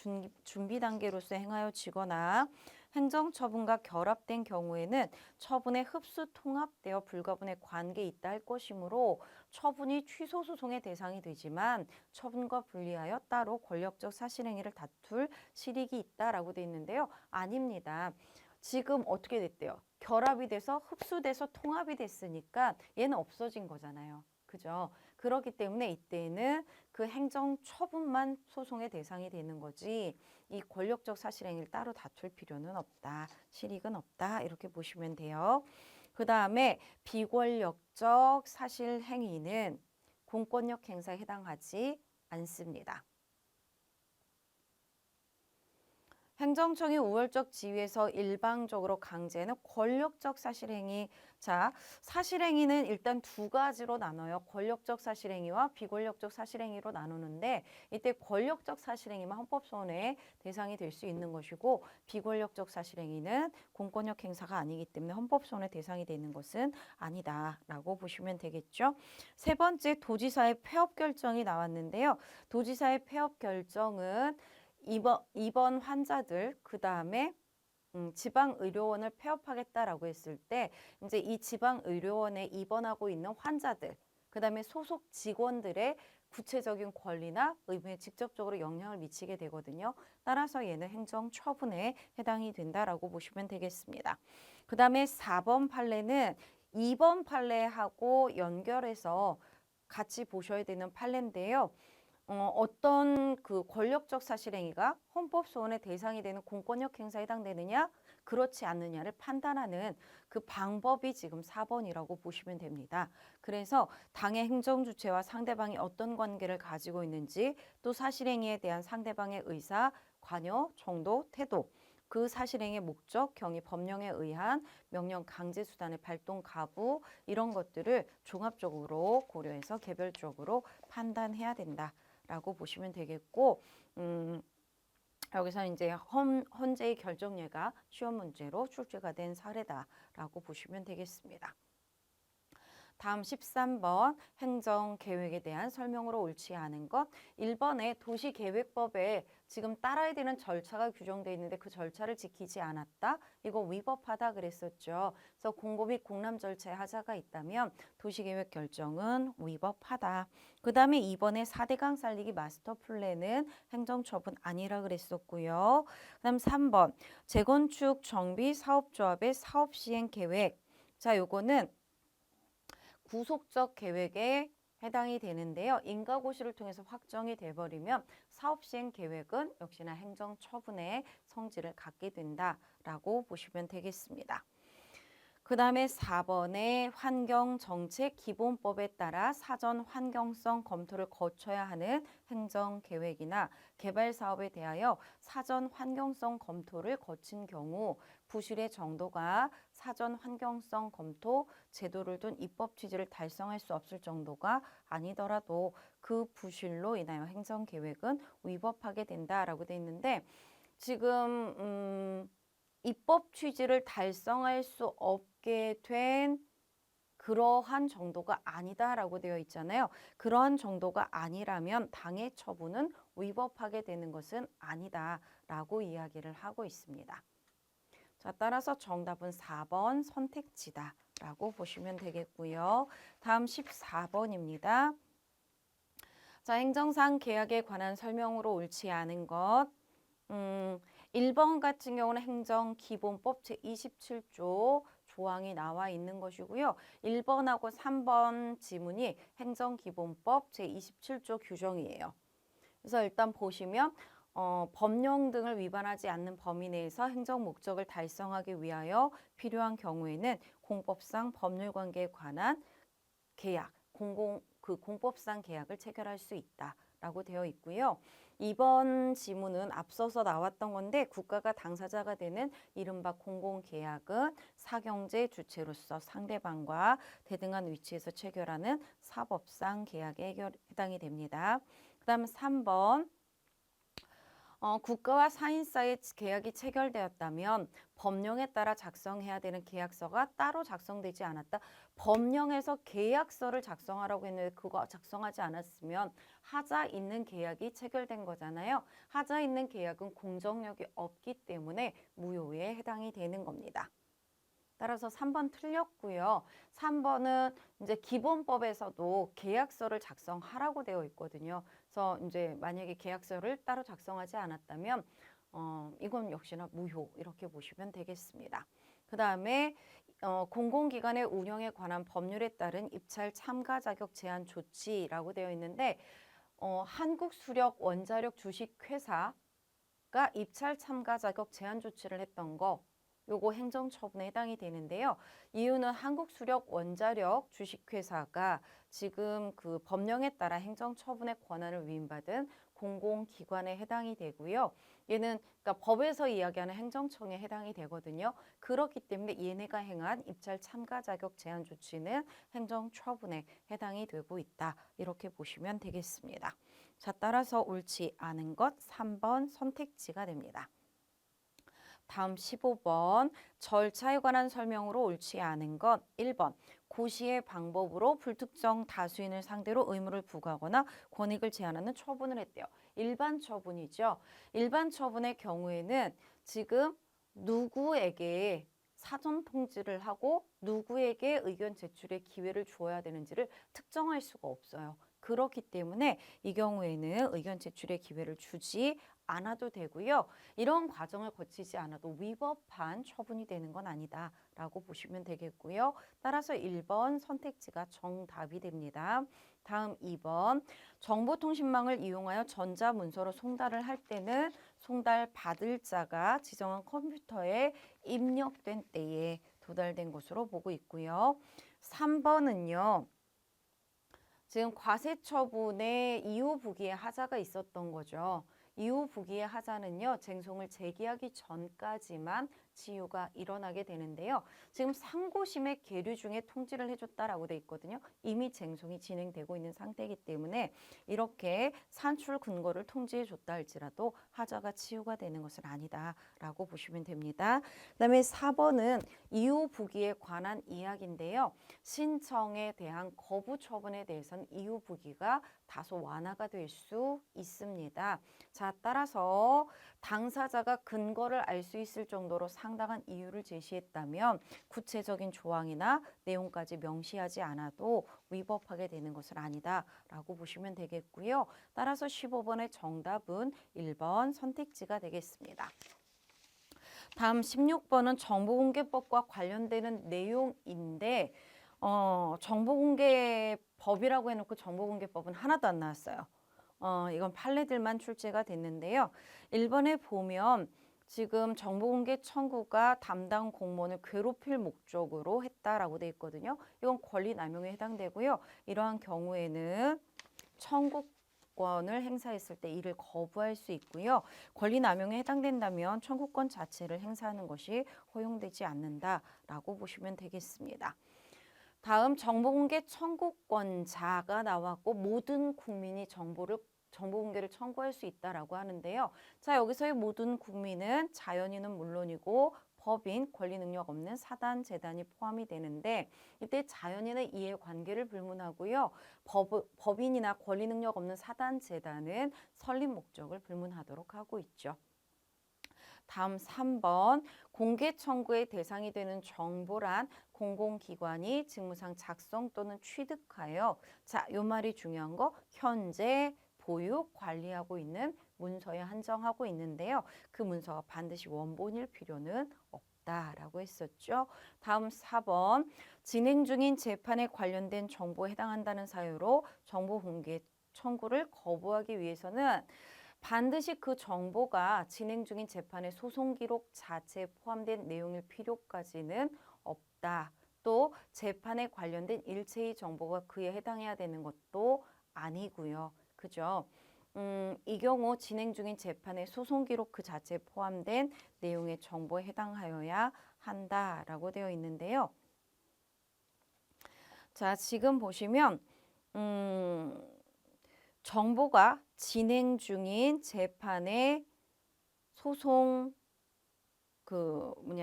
준비 단계로서 행하여지거나 행정처분과 결합된 경우에는 처분에 흡수 통합되어 불가분의 관계에 있다 할 것이므로 처분이 취소 소송의 대상이 되지만 처분과 분리하여 따로 권력적 사실행위를 다툴 실익이 있다라고 되어 있는데요. 아닙니다. 지금 어떻게 됐대요? 결합이 돼서 흡수돼서 통합이 됐으니까 얘는 없어진 거잖아요. 그죠? 그렇기 때문에 이때는 그 행정처분만 소송의 대상이 되는 거지 이 권력적 사실행위를 따로 다툴 필요는 없다. 실익은 없다. 이렇게 보시면 돼요. 그 다음에 비권력적 사실행위는 공권력 행사에 해당하지 않습니다. 행정청이 우월적 지위에서 일방적으로 강제하는 권력적 사실행위. 자, 사실행위는 일단 두 가지로 나눠요. 권력적 사실행위와 비권력적 사실행위로 나누는데 이때 권력적 사실행위만 헌법소원의 대상이 될 수 있는 것이고 비권력적 사실행위는 공권력 행사가 아니기 때문에 헌법소원의 대상이 되는 것은 아니다라고 보시면 되겠죠. 세 번째, 도지사의 폐업 결정이 나왔는데요. 도지사의 폐업 결정은 입원 환자들, 그 다음에 지방의료원을 폐업하겠다라고 했을 때 이제 이 지방의료원에 입원하고 있는 환자들, 그 다음에 소속 직원들의 구체적인 권리나 의무에 직접적으로 영향을 미치게 되거든요. 따라서 얘는 행정처분에 해당이 된다라고 보시면 되겠습니다. 그 다음에 4번 판례는 2번 판례하고 연결해서 같이 보셔야 되는 판례인데요. 어떤 그 권력적 사실행위가 헌법소원의 대상이 되는 공권력 행사에 해당되느냐 그렇지 않느냐를 판단하는 그 방법이 지금 4번이라고 보시면 됩니다. 그래서 당의 행정주체와 상대방이 어떤 관계를 가지고 있는지 또 사실행위에 대한 상대방의 의사, 관여, 정도, 태도 그 사실행위의 목적, 경위, 법령에 의한 명령 강제 수단의 발동 가부 이런 것들을 종합적으로 고려해서 개별적으로 판단해야 된다. 라고 보시면 되겠고 여기서 이제 헌재의 결정례가 시험 문제로 출제가 된 사례다라고 보시면 되겠습니다. 다음 13번 행정계획에 대한 설명으로 옳지 않은 것. 1번에 도시계획법에 지금 따라야 되는 절차가 규정되어 있는데 그 절차를 지키지 않았다. 이거 위법하다 그랬었죠. 그래서 공고 및 공람 절차에 하자가 있다면 도시계획 결정은 위법하다. 그 다음에 2번에 4대강 살리기 마스터 플랜은 행정처분 아니라 그랬었고요. 그 다음 3번 재건축 정비 사업조합의 사업시행 계획. 자, 요거는 구속적 계획에 해당이 되는데요. 인가고시를 통해서 확정이 돼버리면 사업시행 계획은 역시나 행정처분의 성질을 갖게 된다라고 보시면 되겠습니다. 그다음에 4번에 환경정책기본법에 따라 사전 환경성 검토를 거쳐야 하는 행정계획이나 개발사업에 대하여 사전 환경성 검토를 거친 경우 부실의 정도가 사전 환경성 검토 제도를 둔 입법 취지를 달성할 수 없을 정도가 아니더라도 그 부실로 인하여 행정계획은 위법하게 된다라고 돼 있는데 지금 입법 취지를 달성할 수 없게 된 그러한 정도가 아니다라고 되어 있잖아요. 그러한 정도가 아니라면 당의 처분은 위법하게 되는 것은 아니다라고 이야기를 하고 있습니다. 자, 따라서 정답은 4번 선택지다라고 보시면 되겠고요. 다음 14번입니다. 자, 행정상 계약에 관한 설명으로 옳지 않은 것. 1번 같은 경우는 행정기본법 제27조 조항이 나와 있는 것이고요. 1번하고 3번 지문이 행정기본법 제27조 규정이에요. 그래서 일단 보시면 법령 등을 위반하지 않는 범위 내에서 행정 목적을 달성하기 위하여 필요한 경우에는 공법상 법률관계에 관한 계약, 공법상 계약을 체결할 수 있다라고 되어 있고요. 이번 지문은 앞서서 나왔던 건데 국가가 당사자가 되는 이른바 공공계약은 사경제 주체로서 상대방과 대등한 위치에서 체결하는 사법상 계약에 해당이 됩니다. 그 다음 3번 국가와 사인 사이의 계약이 체결되었다면 법령에 따라 작성해야 되는 계약서가 따로 작성되지 않았다. 법령에서 계약서를 작성하라고 했는데 그거 작성하지 않았으면 하자 있는 계약이 체결된 거잖아요. 하자 있는 계약은 공정력이 없기 때문에 무효에 해당이 되는 겁니다. 따라서 3번 틀렸고요. 3번은 이제 기본법에서도 계약서를 작성하라고 되어 있거든요. 그래서 이제 만약에 계약서를 따로 작성하지 않았다면 이건 역시나 무효 이렇게 보시면 되겠습니다. 그 다음에 공공기관의 운영에 관한 법률에 따른 입찰 참가 자격 제한 조치라고 되어 있는데 한국수력 원자력 주식회사가 입찰 참가 자격 제한 조치를 했던 거 요거 행정처분에 해당이 되는데요. 이유는 한국수력 원자력 주식회사가 지금 그 법령에 따라 행정처분의 권한을 위임받은 공공기관에 해당이 되고요. 얘는 그러니까 법에서 이야기하는 행정청에 해당이 되거든요. 그렇기 때문에 얘네가 행한 입찰 참가 자격 제한 조치는 행정처분에 해당이 되고 있다. 이렇게 보시면 되겠습니다. 자, 따라서 옳지 않은 것 3번 선택지가 됩니다. 다음 15번 절차에 관한 설명으로 옳지 않은 것 1번 고시의 방법으로 불특정 다수인을 상대로 의무를 부과하거나 권익을 제한하는 처분을 했대요. 일반 처분이죠. 일반 처분의 경우에는 지금 누구에게 사전 통지를 하고 누구에게 의견 제출의 기회를 주어야 되는지를 특정할 수가 없어요. 그렇기 때문에 이 경우에는 의견 제출의 기회를 주지 않아도 되고요. 이런 과정을 거치지 않아도 위법한 처분이 되는 건 아니다라고 보시면 되겠고요. 따라서 1번 선택지가 정답이 됩니다. 다음 2번 정보통신망을 이용하여 전자문서로 송달을 할 때는 송달 받을 자가 지정한 컴퓨터에 입력된 때에 도달된 것으로 보고 있고요. 3번은요. 지금 과세처분의 이후 부기에 하자가 있었던 거죠. 이후 부기의 하자는요. 쟁송을 제기하기 전까지만 치유가 일어나게 되는데요. 지금 상고심의 계류 중에 통지를 해줬다라고 돼 있거든요. 이미 쟁송이 진행되고 있는 상태이기 때문에 이렇게 산출 근거를 통지해 줬다 할지라도 하자가 치유가 되는 것은 아니다라고 보시면 됩니다. 그다음에 4번은 이후 부기에 관한 이야기인데요. 신청에 대한 거부 처분에 대해서는 이후 부기가 다소 완화가 될 수 있습니다. 자, 따라서 당사자가 근거를 알 수 있을 정도로 상당한 이유를 제시했다면 구체적인 조항이나 내용까지 명시하지 않아도 위법하게 되는 것은 아니다라고 보시면 되겠고요. 따라서 15번의 정답은 1번 선택지가 되겠습니다. 다음 16번은 정보공개법과 관련되는 내용인데 정보공개법이라고 해놓고 정보공개법은 하나도 안 나왔어요. 이건 판례들만 출제가 됐는데요. 1번에 보면 지금 정보공개 청구가 담당 공무원을 괴롭힐 목적으로 했다라고 돼 있거든요. 이건 권리남용에 해당되고요. 이러한 경우에는 청구권을 행사했을 때 이를 거부할 수 있고요. 권리남용에 해당된다면 청구권 자체를 행사하는 것이 허용되지 않는다라고 보시면 되겠습니다. 다음 정보공개 청구권자가 나왔고 모든 국민이 정보공개를 청구할 수 있다라고 하는데요. 자, 여기서의 모든 국민은 자연인은 물론이고 법인, 권리 능력 없는 사단, 재단이 포함이 되는데 이때 자연인의 이해관계를 불문하고요. 법인이나 권리 능력 없는 사단, 재단은 설립 목적을 불문하도록 하고 있죠. 다음 3번 공개 청구의 대상이 되는 정보란 공공기관이 직무상 작성 또는 취득하여 자, 요 말이 중요한 거 현재 보육 관리하고 있는 문서에 한정하고 있는데요. 그 문서가 반드시 원본일 필요는 없다라고 했었죠. 다음 4번 진행 중인 재판에 관련된 정보에 해당한다는 사유로 정보 공개 청구를 거부하기 위해서는 반드시 그 정보가 진행 중인 재판의 소송 기록 자체에 포함된 내용일 필요까지는 없다. 또 재판에 관련된 일체의 정보가 그에 해당해야 되는 것도 아니고요. 그죠? 이 경우 진행 중인 재판의 소송 기록 그 자체에 포함된 내용의 정보에 해당하여야 한다라고 되어 있는데요. 자, 지금 보시면 정보가 진행 중인 재판의 소송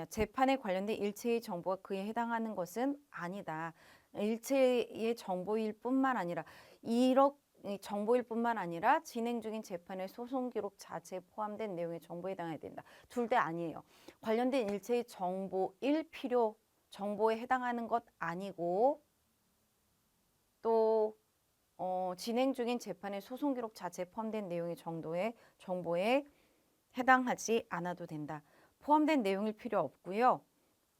재판에 관련된 일체의 정보가 그에 해당하는 것은 아니다. 일체의 정보일 뿐만 아니라 정보일 뿐만 아니라 진행 중인 재판의 소송 기록 자체에 포함된 내용의 정보에 해당해야 된다. 둘 다 아니에요. 관련된 일체의 정보에 해당하는 것 아니고 또 진행 중인 재판의 소송 기록 자체에 포함된 내용의 정보에 해당하지 않아도 된다. 포함된 내용일 필요 없고요.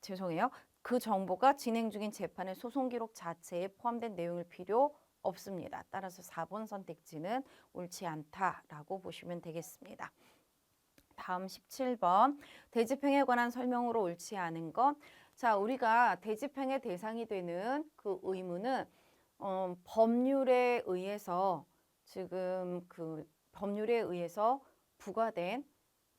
죄송해요. 그 정보가 진행 중인 재판의 소송 기록 자체에 포함된 내용일 필요 없습니다. 따라서 4번 선택지는 옳지 않다라고 보시면 되겠습니다. 다음 17번 대집행에 관한 설명으로 옳지 않은 것. 자, 우리가 대집행의 대상이 되는 그 의무는 법률에 의해서 부과된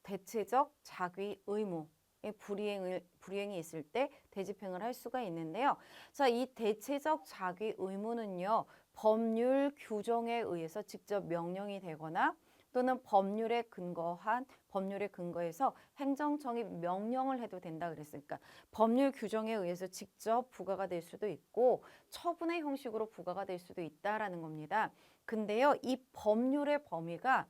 대체적 자기 의무의 불이행이 있을 때 대집행을 할 수가 있는데요. 자, 이 대체적 자기 의무는요, 법률 규정에 의해서 직접 명령이 되거나 또는 법률에 근거해서 행정청이 명령을 해도 된다 그랬으니까 법률 규정에 의해서 직접 부과가 될 수도 있고 처분의 형식으로 부과가 될 수도 있다라는 겁니다. 근데요, 이 법률의 범위가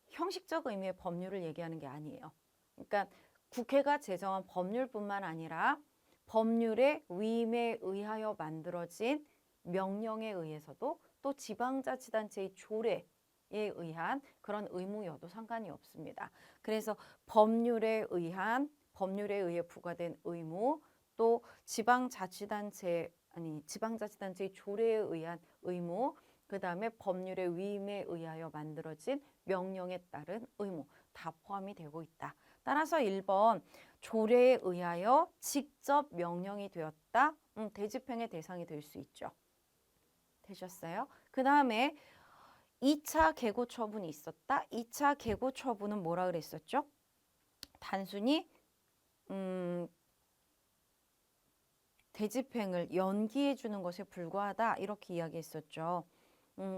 형식적 의미의 법률을 얘기하는 게 아니에요. 그러니까 국회가 제정한 법률뿐만 아니라 법률의 위임에 의하여 만들어진 명령에 의해서도 또 지방자치단체의 조례에 의한 그런 의무여도 상관이 없습니다. 그래서 법률에 의해 부과된 의무, 또 지방자치단체의 조례에 의한 의무, 그 다음에 법률의 위임에 의하여 만들어진 명령에 따른 의무 다 포함이 되고 있다. 따라서 1번 조례에 의하여 직접 명령이 되었다. 대집행의 대상이 될 수 있죠. 되셨어요? 그 다음에 2차 계고 처분이 있었다. 2차 계고 처분은 뭐라 그랬었죠? 단순히 대집행을 연기해 주는 것에 불과하다 이렇게 이야기했었죠.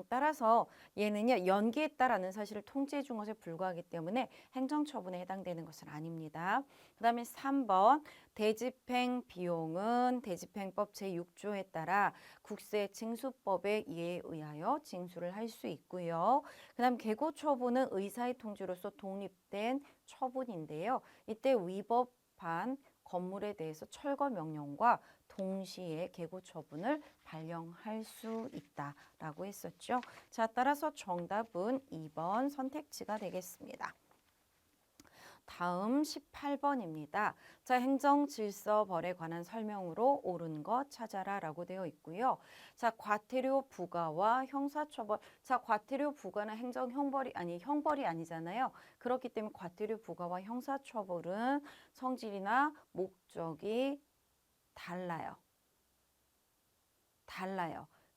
따라서 얘는요 연기했다라는 사실을 통지해 준 것에 불과하기 때문에 행정처분에 해당되는 것은 아닙니다. 그 다음에 3번 대집행 비용은 대집행법 제6조에 따라 국세 징수법에 의하여 징수를 할 수 있고요. 그 다음 계고처분은 의사의 통지로서 독립된 처분인데요. 이때 위법한 건물에 대해서 철거 명령과 동시에 계고 처분을 발령할 수 있다라고 했었죠. 자, 따라서 정답은 2번 선택지가 되겠습니다. 다음 18번입니다. 자, 행정질서벌에 관한 설명으로 옳은 것 찾아라 라고 되어 있고요. 자, 과태료 부과와 형사처벌. 자, 과태료 부과는 형벌이 아니잖아요. 그렇기 때문에 과태료 부과와 형사처벌은 성질이나 목적이 달라요.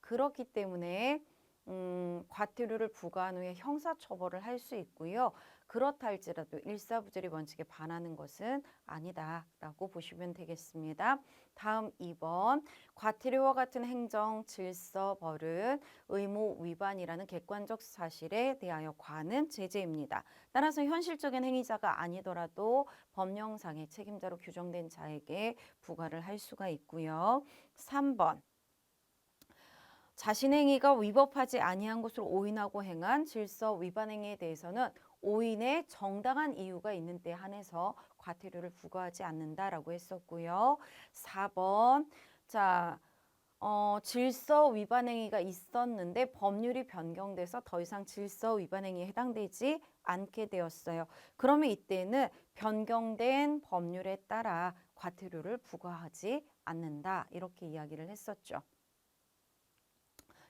그렇기 때문에 과태료를 부과한 후에 형사처벌을 할 수 있고요. 그렇다 할지라도 일사부재리 원칙에 반하는 것은 아니다라고 보시면 되겠습니다. 다음 2번. 과태료와 같은 행정 질서벌은 의무 위반이라는 객관적 사실에 대하여 과하는 제재입니다. 따라서 현실적인 행위자가 아니더라도 법령상의 책임자로 규정된 자에게 부과를 할 수가 있고요. 3번. 자신의 행위가 위법하지 아니한 것으로 오인하고 행한 질서 위반 행위에 대해서는 오인의 정당한 이유가 있는 때 한해서 과태료를 부과하지 않는다라고 했었고요. 4번. 자, 질서 위반 행위가 있었는데 법률이 변경돼서 더 이상 질서 위반 행위에 해당되지 않게 되었어요. 그러면 이때는 변경된 법률에 따라 과태료를 부과하지 않는다. 이렇게 이야기를 했었죠.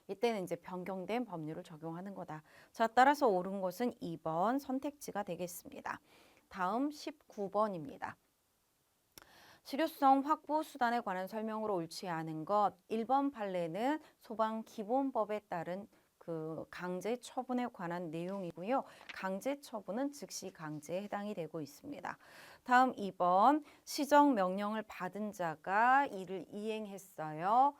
이때는 이제 변경된 법률을 적용하는 거다. 자, 따라서 옳은 것은 2번 선택지가 되겠습니다. 다음 19번입니다. 실효성 확보 수단에 관한 설명으로 옳지 않은 것. 1번 판례는 소방기본법에 따른 그 강제 처분에 관한 내용이고요. 강제 처분은 즉시 강제에 해당이 되고 있습니다. 다음 2번 시정명령을 받은 자가 이를 이행했어요.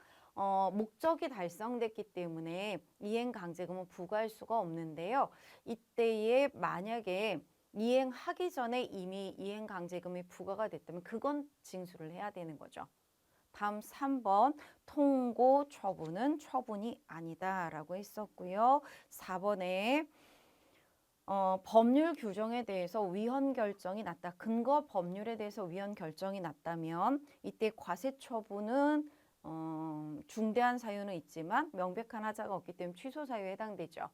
목적이 달성됐기 때문에 이행강제금은 부과할 수가 없는데요. 이때에 만약에 이행하기 전에 이미 이행강제금이 부과가 됐다면 그건 징수를 해야 되는 거죠. 다음 3번 통고 처분은 처분이 아니다라고 했었고요. 4번에 법률 규정에 대해서 위헌 결정이 났다. 근거 법률에 대해서 위헌 결정이 났다면 이때 과세 처분은 중대한 사유는 있지만 명백한 하자가 없기 때문에 취소 사유에 해당되죠.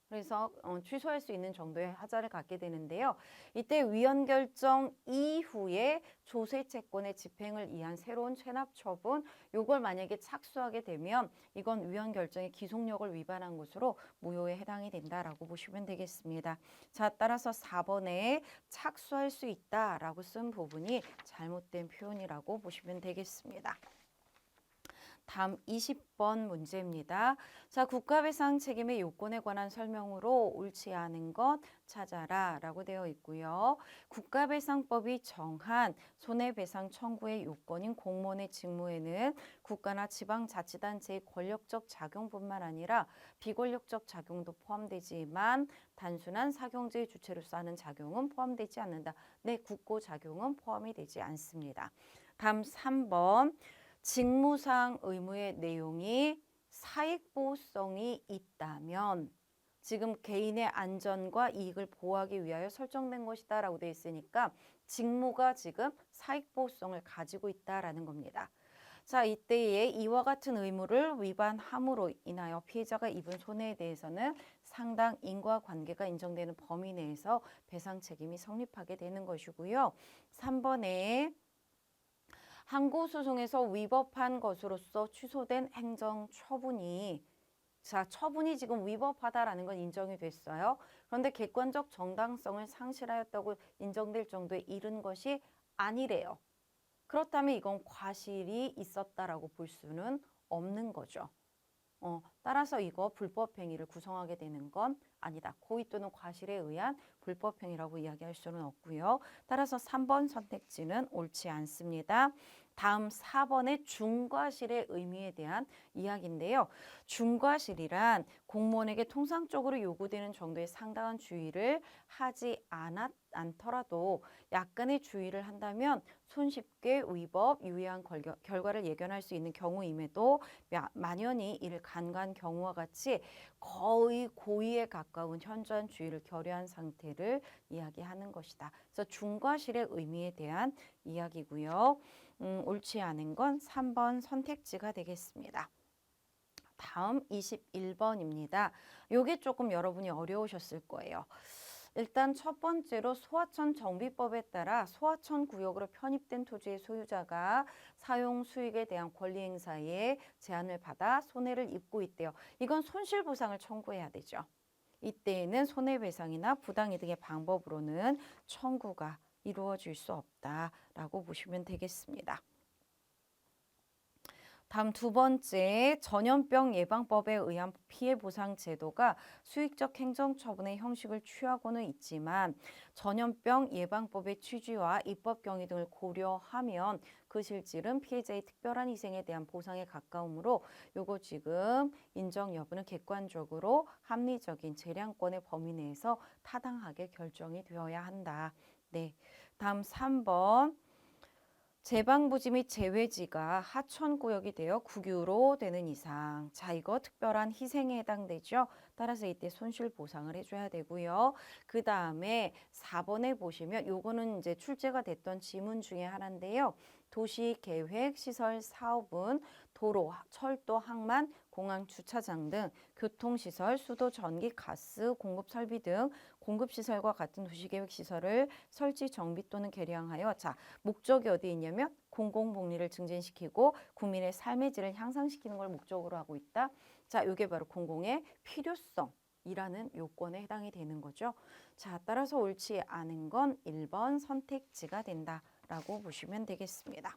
그래서 취소할 수 있는 정도의 하자를 갖게 되는데요. 이때 위헌 결정 이후에 조세 채권의 집행을 위한 새로운 체납 처분, 요걸 만약에 착수하게 되면 이건 위헌 결정의 기속력을 위반한 것으로 무효에 해당이 된다라고 보시면 되겠습니다. 자, 따라서 4번에 착수할 수 있다라고 쓴 부분이 잘못된 표현이라고 보시면 되겠습니다. 다음 20번 문제입니다. 자, 국가배상 책임의 요건에 관한 설명으로 옳지 않은 것 찾아라 라고 되어 있고요. 국가배상법이 정한 손해배상 청구의 요건인 공무원의 직무에는 국가나 지방자치단체의 권력적 작용뿐만 아니라 비권력적 작용도 포함되지만 단순한 사경제의 주체로서 하는 작용은 포함되지 않는다. 네, 국고작용은 포함이 되지 않습니다. 다음 3번. 직무상 의무의 내용이 사익보호성이 있다면 지금 개인의 안전과 이익을 보호하기 위하여 설정된 것이다 라고 되어 있으니까 직무가 지금 사익보호성을 가지고 있다라는 겁니다. 자, 이때에 이와 같은 의무를 위반함으로 인하여 피해자가 입은 손해에 대해서는 상당 인과관계가 인정되는 범위 내에서 배상 책임이 성립하게 되는 것이고요. 3번에 항고소송에서 위법한 것으로서 취소된 행정처분이 처분이 지금 위법하다라는 건 인정이 됐어요. 그런데 객관적 정당성을 상실하였다고 인정될 정도에 이른 것이 아니래요. 그렇다면 이건 과실이 있었다라고 볼 수는 없는 거죠. 따라서 이거 불법 행위를 구성하게 되는 건 아니다. 고의 또는 과실에 의한 불법 행위라고 이야기할 수는 없고요. 따라서 3번 선택지는 옳지 않습니다. 다음 4번의 중과실의 의미에 대한 이야기인데요. 중과실이란 공무원에게 통상적으로 요구되는 정도의 상당한 주의를 하지 않더라도 약간의 주의를 한다면 손쉽게 위법, 유의한 결과를 예견할 수 있는 경우임에도 만연히 이를 간과한 경우와 같이 거의 고의에 가까운 현저한 주의를 결여한 상태를 이야기하는 것이다. 그래서 중과실의 의미에 대한 이야기고요. 옳지 않은 건 3번 선택지가 되겠습니다. 다음 21번입니다. 요게 조금 여러분이 어려우셨을 거예요. 일단 첫 번째로 소하천 정비법에 따라 소하천 구역으로 편입된 토지의 소유자가 사용 수익에 대한 권리 행사에 제한을 받아 손해를 입고 있대요. 이건 손실보상을 청구해야 되죠. 이때에는 손해배상이나 부당이득의 방법으로는 청구가 이루어질 수 없다라고 보시면 되겠습니다. 다음 두 번째, 전염병 예방법에 의한 피해 보상 제도가 수익적 행정처분의 형식을 취하고는 있지만 전염병 예방법의 취지와 입법 경위 등을 고려하면 그 실질은 피해자의 특별한 희생에 대한 보상에 가까우므로 요거 지금 인정 여부는 객관적으로 합리적인 재량권의 범위 내에서 타당하게 결정이 되어야 한다. 네, 다음 3번. 재방부지 및 재외지가 하천구역이 되어 국유로 되는 이상, 자 이거 특별한 희생에 해당되죠. 따라서 이때 손실보상을 해줘야 되고요. 그 다음에 4번에 보시면 요거는 이제 출제가 됐던 지문 중에 하나인데요. 도시계획, 시설, 사업은 도로, 철도, 항만, 공항, 주차장 등 교통시설, 수도, 전기, 가스, 공급 설비 등 공급시설과 같은 도시계획 시설을 설치, 정비 또는 개량하여 자 목적이 어디 있냐면 공공복리를 증진시키고 국민의 삶의 질을 향상시키는 걸 목적으로 하고 있다. 자, 이게 바로 공공의 필요성이라는 요건에 해당이 되는 거죠. 자, 따라서 옳지 않은 건 1번 선택지가 된다라고 보시면 되겠습니다.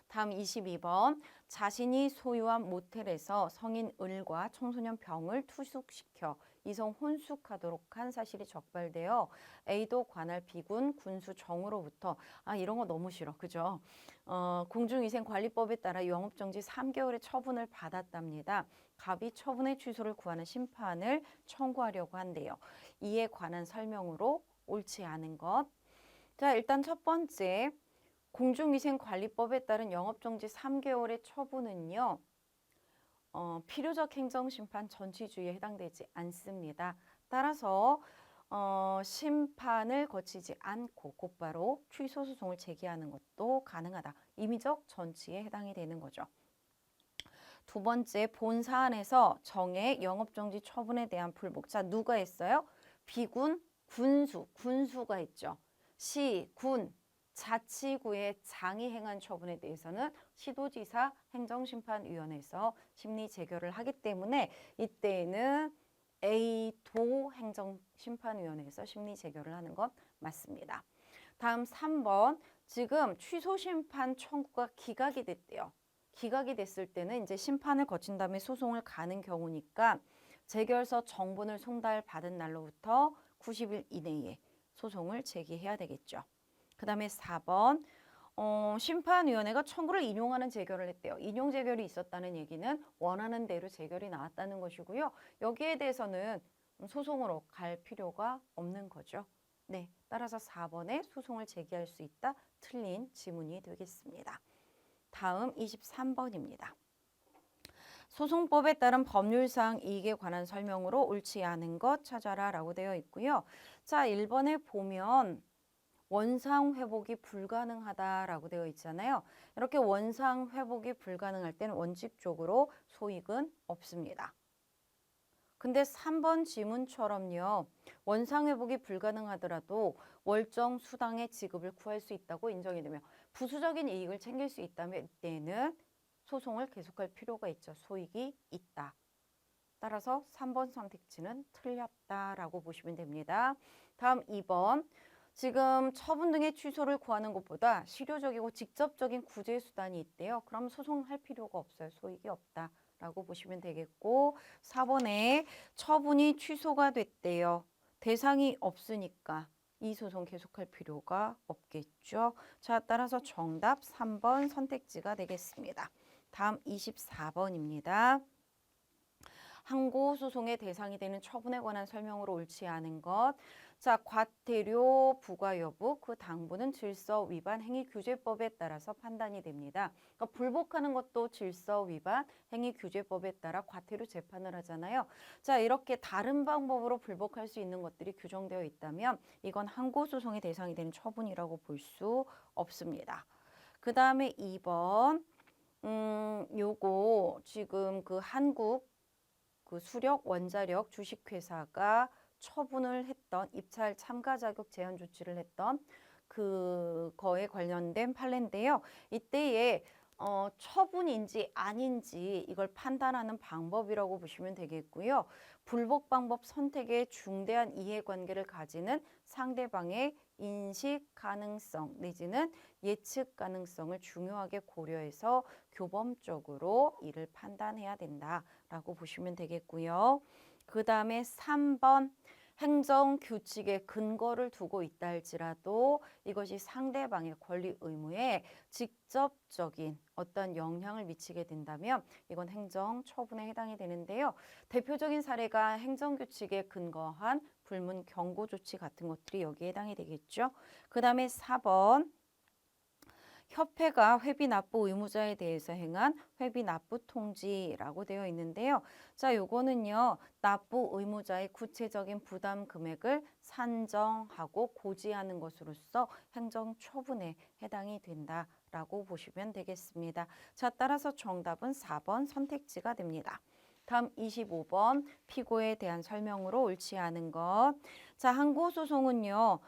다음 22번. 자신이 소유한 모텔에서 성인 을과 청소년 병을 투숙시켜 이성 혼숙하도록 한 사실이 적발되어 A도 관할 비군 군수 정으로부터 이런 거 너무 싫어. 그죠? 공중위생관리법에 따라 영업정지 3개월의 처분을 받았답니다. 갑이 처분의 취소를 구하는 심판을 청구하려고 한대요. 이에 관한 설명으로 옳지 않은 것. 자, 일단 첫 번째. 공중위생관리법에 따른 영업정지 3개월의 처분은요. 필요적 행정심판 전치주의에 해당되지 않습니다. 따라서 심판을 거치지 않고 곧바로 취소 소송을 제기하는 것도 가능하다. 임의적 전치에 해당이 되는 거죠. 두 번째, 본 사안에서 정해 영업정지 처분에 대한 불복. 자, 누가 했어요? 비군, 군수가 했죠. 시, 군, 자치구의 장이 행한 처분에 대해서는 시도지사 행정심판위원회에서 심리 재결을 하기 때문에 이때에는 A도 행정심판위원회에서 심리 재결을 하는 것 맞습니다. 다음 3번. 지금 취소심판 청구가 기각이 됐대요. 기각이 됐을 때는 이제 심판을 거친 다음에 소송을 가는 경우니까 재결서 정본을 송달받은 날로부터 90일 이내에 소송을 제기해야 되겠죠. 그 다음에 4번. 심판위원회가 청구를 인용하는 재결을 했대요. 인용 재결이 있었다는 얘기는 원하는 대로 재결이 나왔다는 것이고요. 여기에 대해서는 소송으로 갈 필요가 없는 거죠. 네, 따라서 4번에 소송을 제기할 수 있다. 틀린 지문이 되겠습니다. 다음 23번입니다. 소송법에 따른 법률상 이익에 관한 설명으로 옳지 않은 것 찾아라 라고 되어 있고요. 자, 1번에 보면 원상 회복이 불가능하다라고 되어 있잖아요. 이렇게 원상 회복이 불가능할 때는 원칙적으로 소익은 없습니다. 근데 3번 지문처럼요. 원상 회복이 불가능하더라도 월정 수당의 지급을 구할 수 있다고 인정이 되며 부수적인 이익을 챙길 수 있다면 이때는 소송을 계속할 필요가 있죠. 소익이 있다. 따라서 3번 선택지는 틀렸다라고 보시면 됩니다. 다음 2번. 지금 처분 등의 취소를 구하는 것보다 실효적이고 직접적인 구제 수단이 있대요. 그럼 소송할 필요가 없어요. 소익이 없다라고 보시면 되겠고 4번에 처분이 취소가 됐대요. 대상이 없으니까 이 소송 계속할 필요가 없겠죠. 자, 따라서 정답 3번 선택지가 되겠습니다. 다음 24번입니다. 항고 소송의 대상이 되는 처분에 관한 설명으로 옳지 않은 것. 자, 과태료 부과 여부, 그 당부는 질서 위반 행위규제법에 따라서 판단이 됩니다. 그러니까 불복하는 것도 질서 위반 행위규제법에 따라 과태료 재판을 하잖아요. 자, 이렇게 다른 방법으로 불복할 수 있는 것들이 규정되어 있다면 이건 항고 소송의 대상이 되는 처분이라고 볼 수 없습니다. 그 다음에 2번. 요거 지금 그 한국 그 수력 원자력 주식회사가 처분을 했던 입찰 참가 자격 제한 조치를 했던 그거에 관련된 판례인데요. 이때에 처분인지 아닌지 이걸 판단하는 방법이라고 보시면 되겠고요. 불복 방법 선택에 중대한 이해관계를 가지는 상대방의 인식 가능성 내지는 예측 가능성을 중요하게 고려해서 교범적으로 이를 판단해야 된다라고 보시면 되겠고요. 그 다음에 3번 행정규칙에 근거를 두고 있다 할지라도 이것이 상대방의 권리 의무에 직접적인 어떤 영향을 미치게 된다면 이건 행정처분에 해당이 되는데요. 대표적인 사례가 행정규칙에 근거한 불문 경고 조치 같은 것들이 여기에 해당이 되겠죠. 그 다음에 4번 협회가 회비 납부 의무자에 대해서 행한 회비 납부 통지라고 되어 있는데요. 자, 요거는요. 납부 의무자의 구체적인 부담 금액을 산정하고 고지하는 것으로서 행정처분에 해당이 된다라고 보시면 되겠습니다. 자, 따라서 정답은 4번 선택지가 됩니다. 다음 25번 피고에 대한 설명으로 옳지 않은 것. 자, 항고소송은요.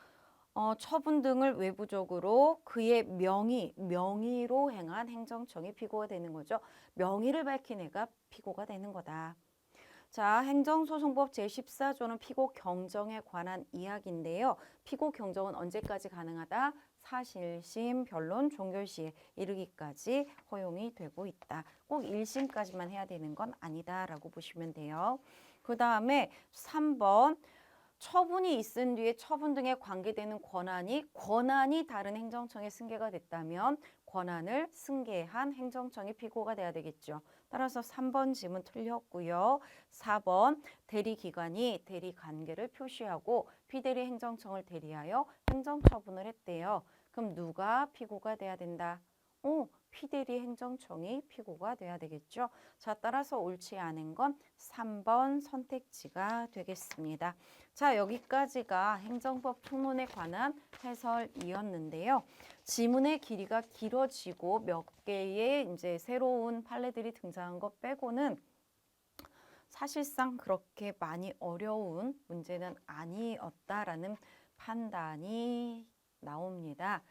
처분 등을 외부적으로 그의 명의로 행한 행정청이 피고가 되는 거죠. 명의를 밝힌 애가 피고가 되는 거다. 자, 행정소송법 제14조는 피고 경정에 관한 이야기인데요. 피고 경정은 언제까지 가능하다? 사실심, 변론, 종결시에 이르기까지 허용이 되고 있다. 꼭 1심까지만 해야 되는 건 아니다라고 보시면 돼요. 그 다음에 3번 처분이 있은 뒤에 처분 등에 관계되는 권한이 다른 행정청에 승계가 됐다면 권한을 승계한 행정청이 피고가 돼야 되겠죠. 따라서 3번 지문 틀렸고요. 4번 대리기관이 대리관계를 표시하고 피대리 행정청을 대리하여 행정처분을 했대요. 그럼 누가 피고가 돼야 된다? 피대리 행정청이 피고가 돼야 되겠죠. 자, 따라서 옳지 않은 건 3번 선택지가 되겠습니다. 자, 여기까지가 행정법 총론에 관한 해설이었는데요. 지문의 길이가 길어지고 몇 개의 이제 새로운 판례들이 등장한 것 빼고는 사실상 그렇게 많이 어려운 문제는 아니었다라는 판단이 나옵니다.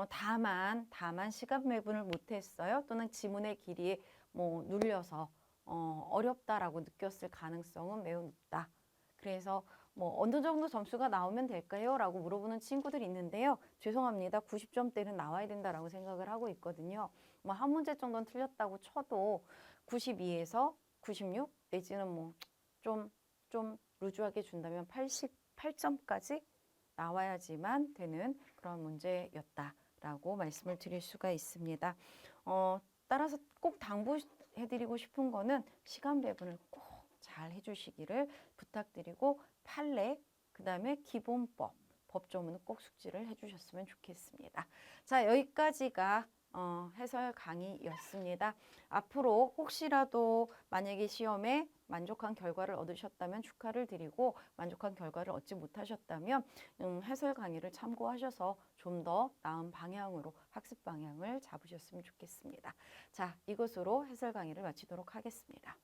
다만 시간 배분을 못했어요. 또는 지문의 길이에 눌려서 어렵다라고 느꼈을 가능성은 매우 높다. 그래서 어느 정도 점수가 나오면 될까요? 라고 물어보는 친구들이 있는데요. 죄송합니다. 90점대는 나와야 된다라고 생각을 하고 있거든요. 한 문제 정도는 틀렸다고 쳐도 92에서 96 내지는 좀 루즈하게 준다면 88점까지 나와야지만 되는 그런 문제였다라고 말씀을 드릴 수가 있습니다. 따라서 꼭 당부해드리고 싶은 거는 시간 배분을 꼭 잘 해주시기를 부탁드리고 판례, 그 다음에 기본법, 법조문은 꼭 숙지를 해주셨으면 좋겠습니다. 자, 여기까지가 해설 강의였습니다. 앞으로 혹시라도 만약에 시험에 만족한 결과를 얻으셨다면 축하를 드리고 만족한 결과를 얻지 못하셨다면 해설 강의를 참고하셔서 좀 더 나은 방향으로 학습 방향을 잡으셨으면 좋겠습니다. 자, 이것으로 해설 강의를 마치도록 하겠습니다.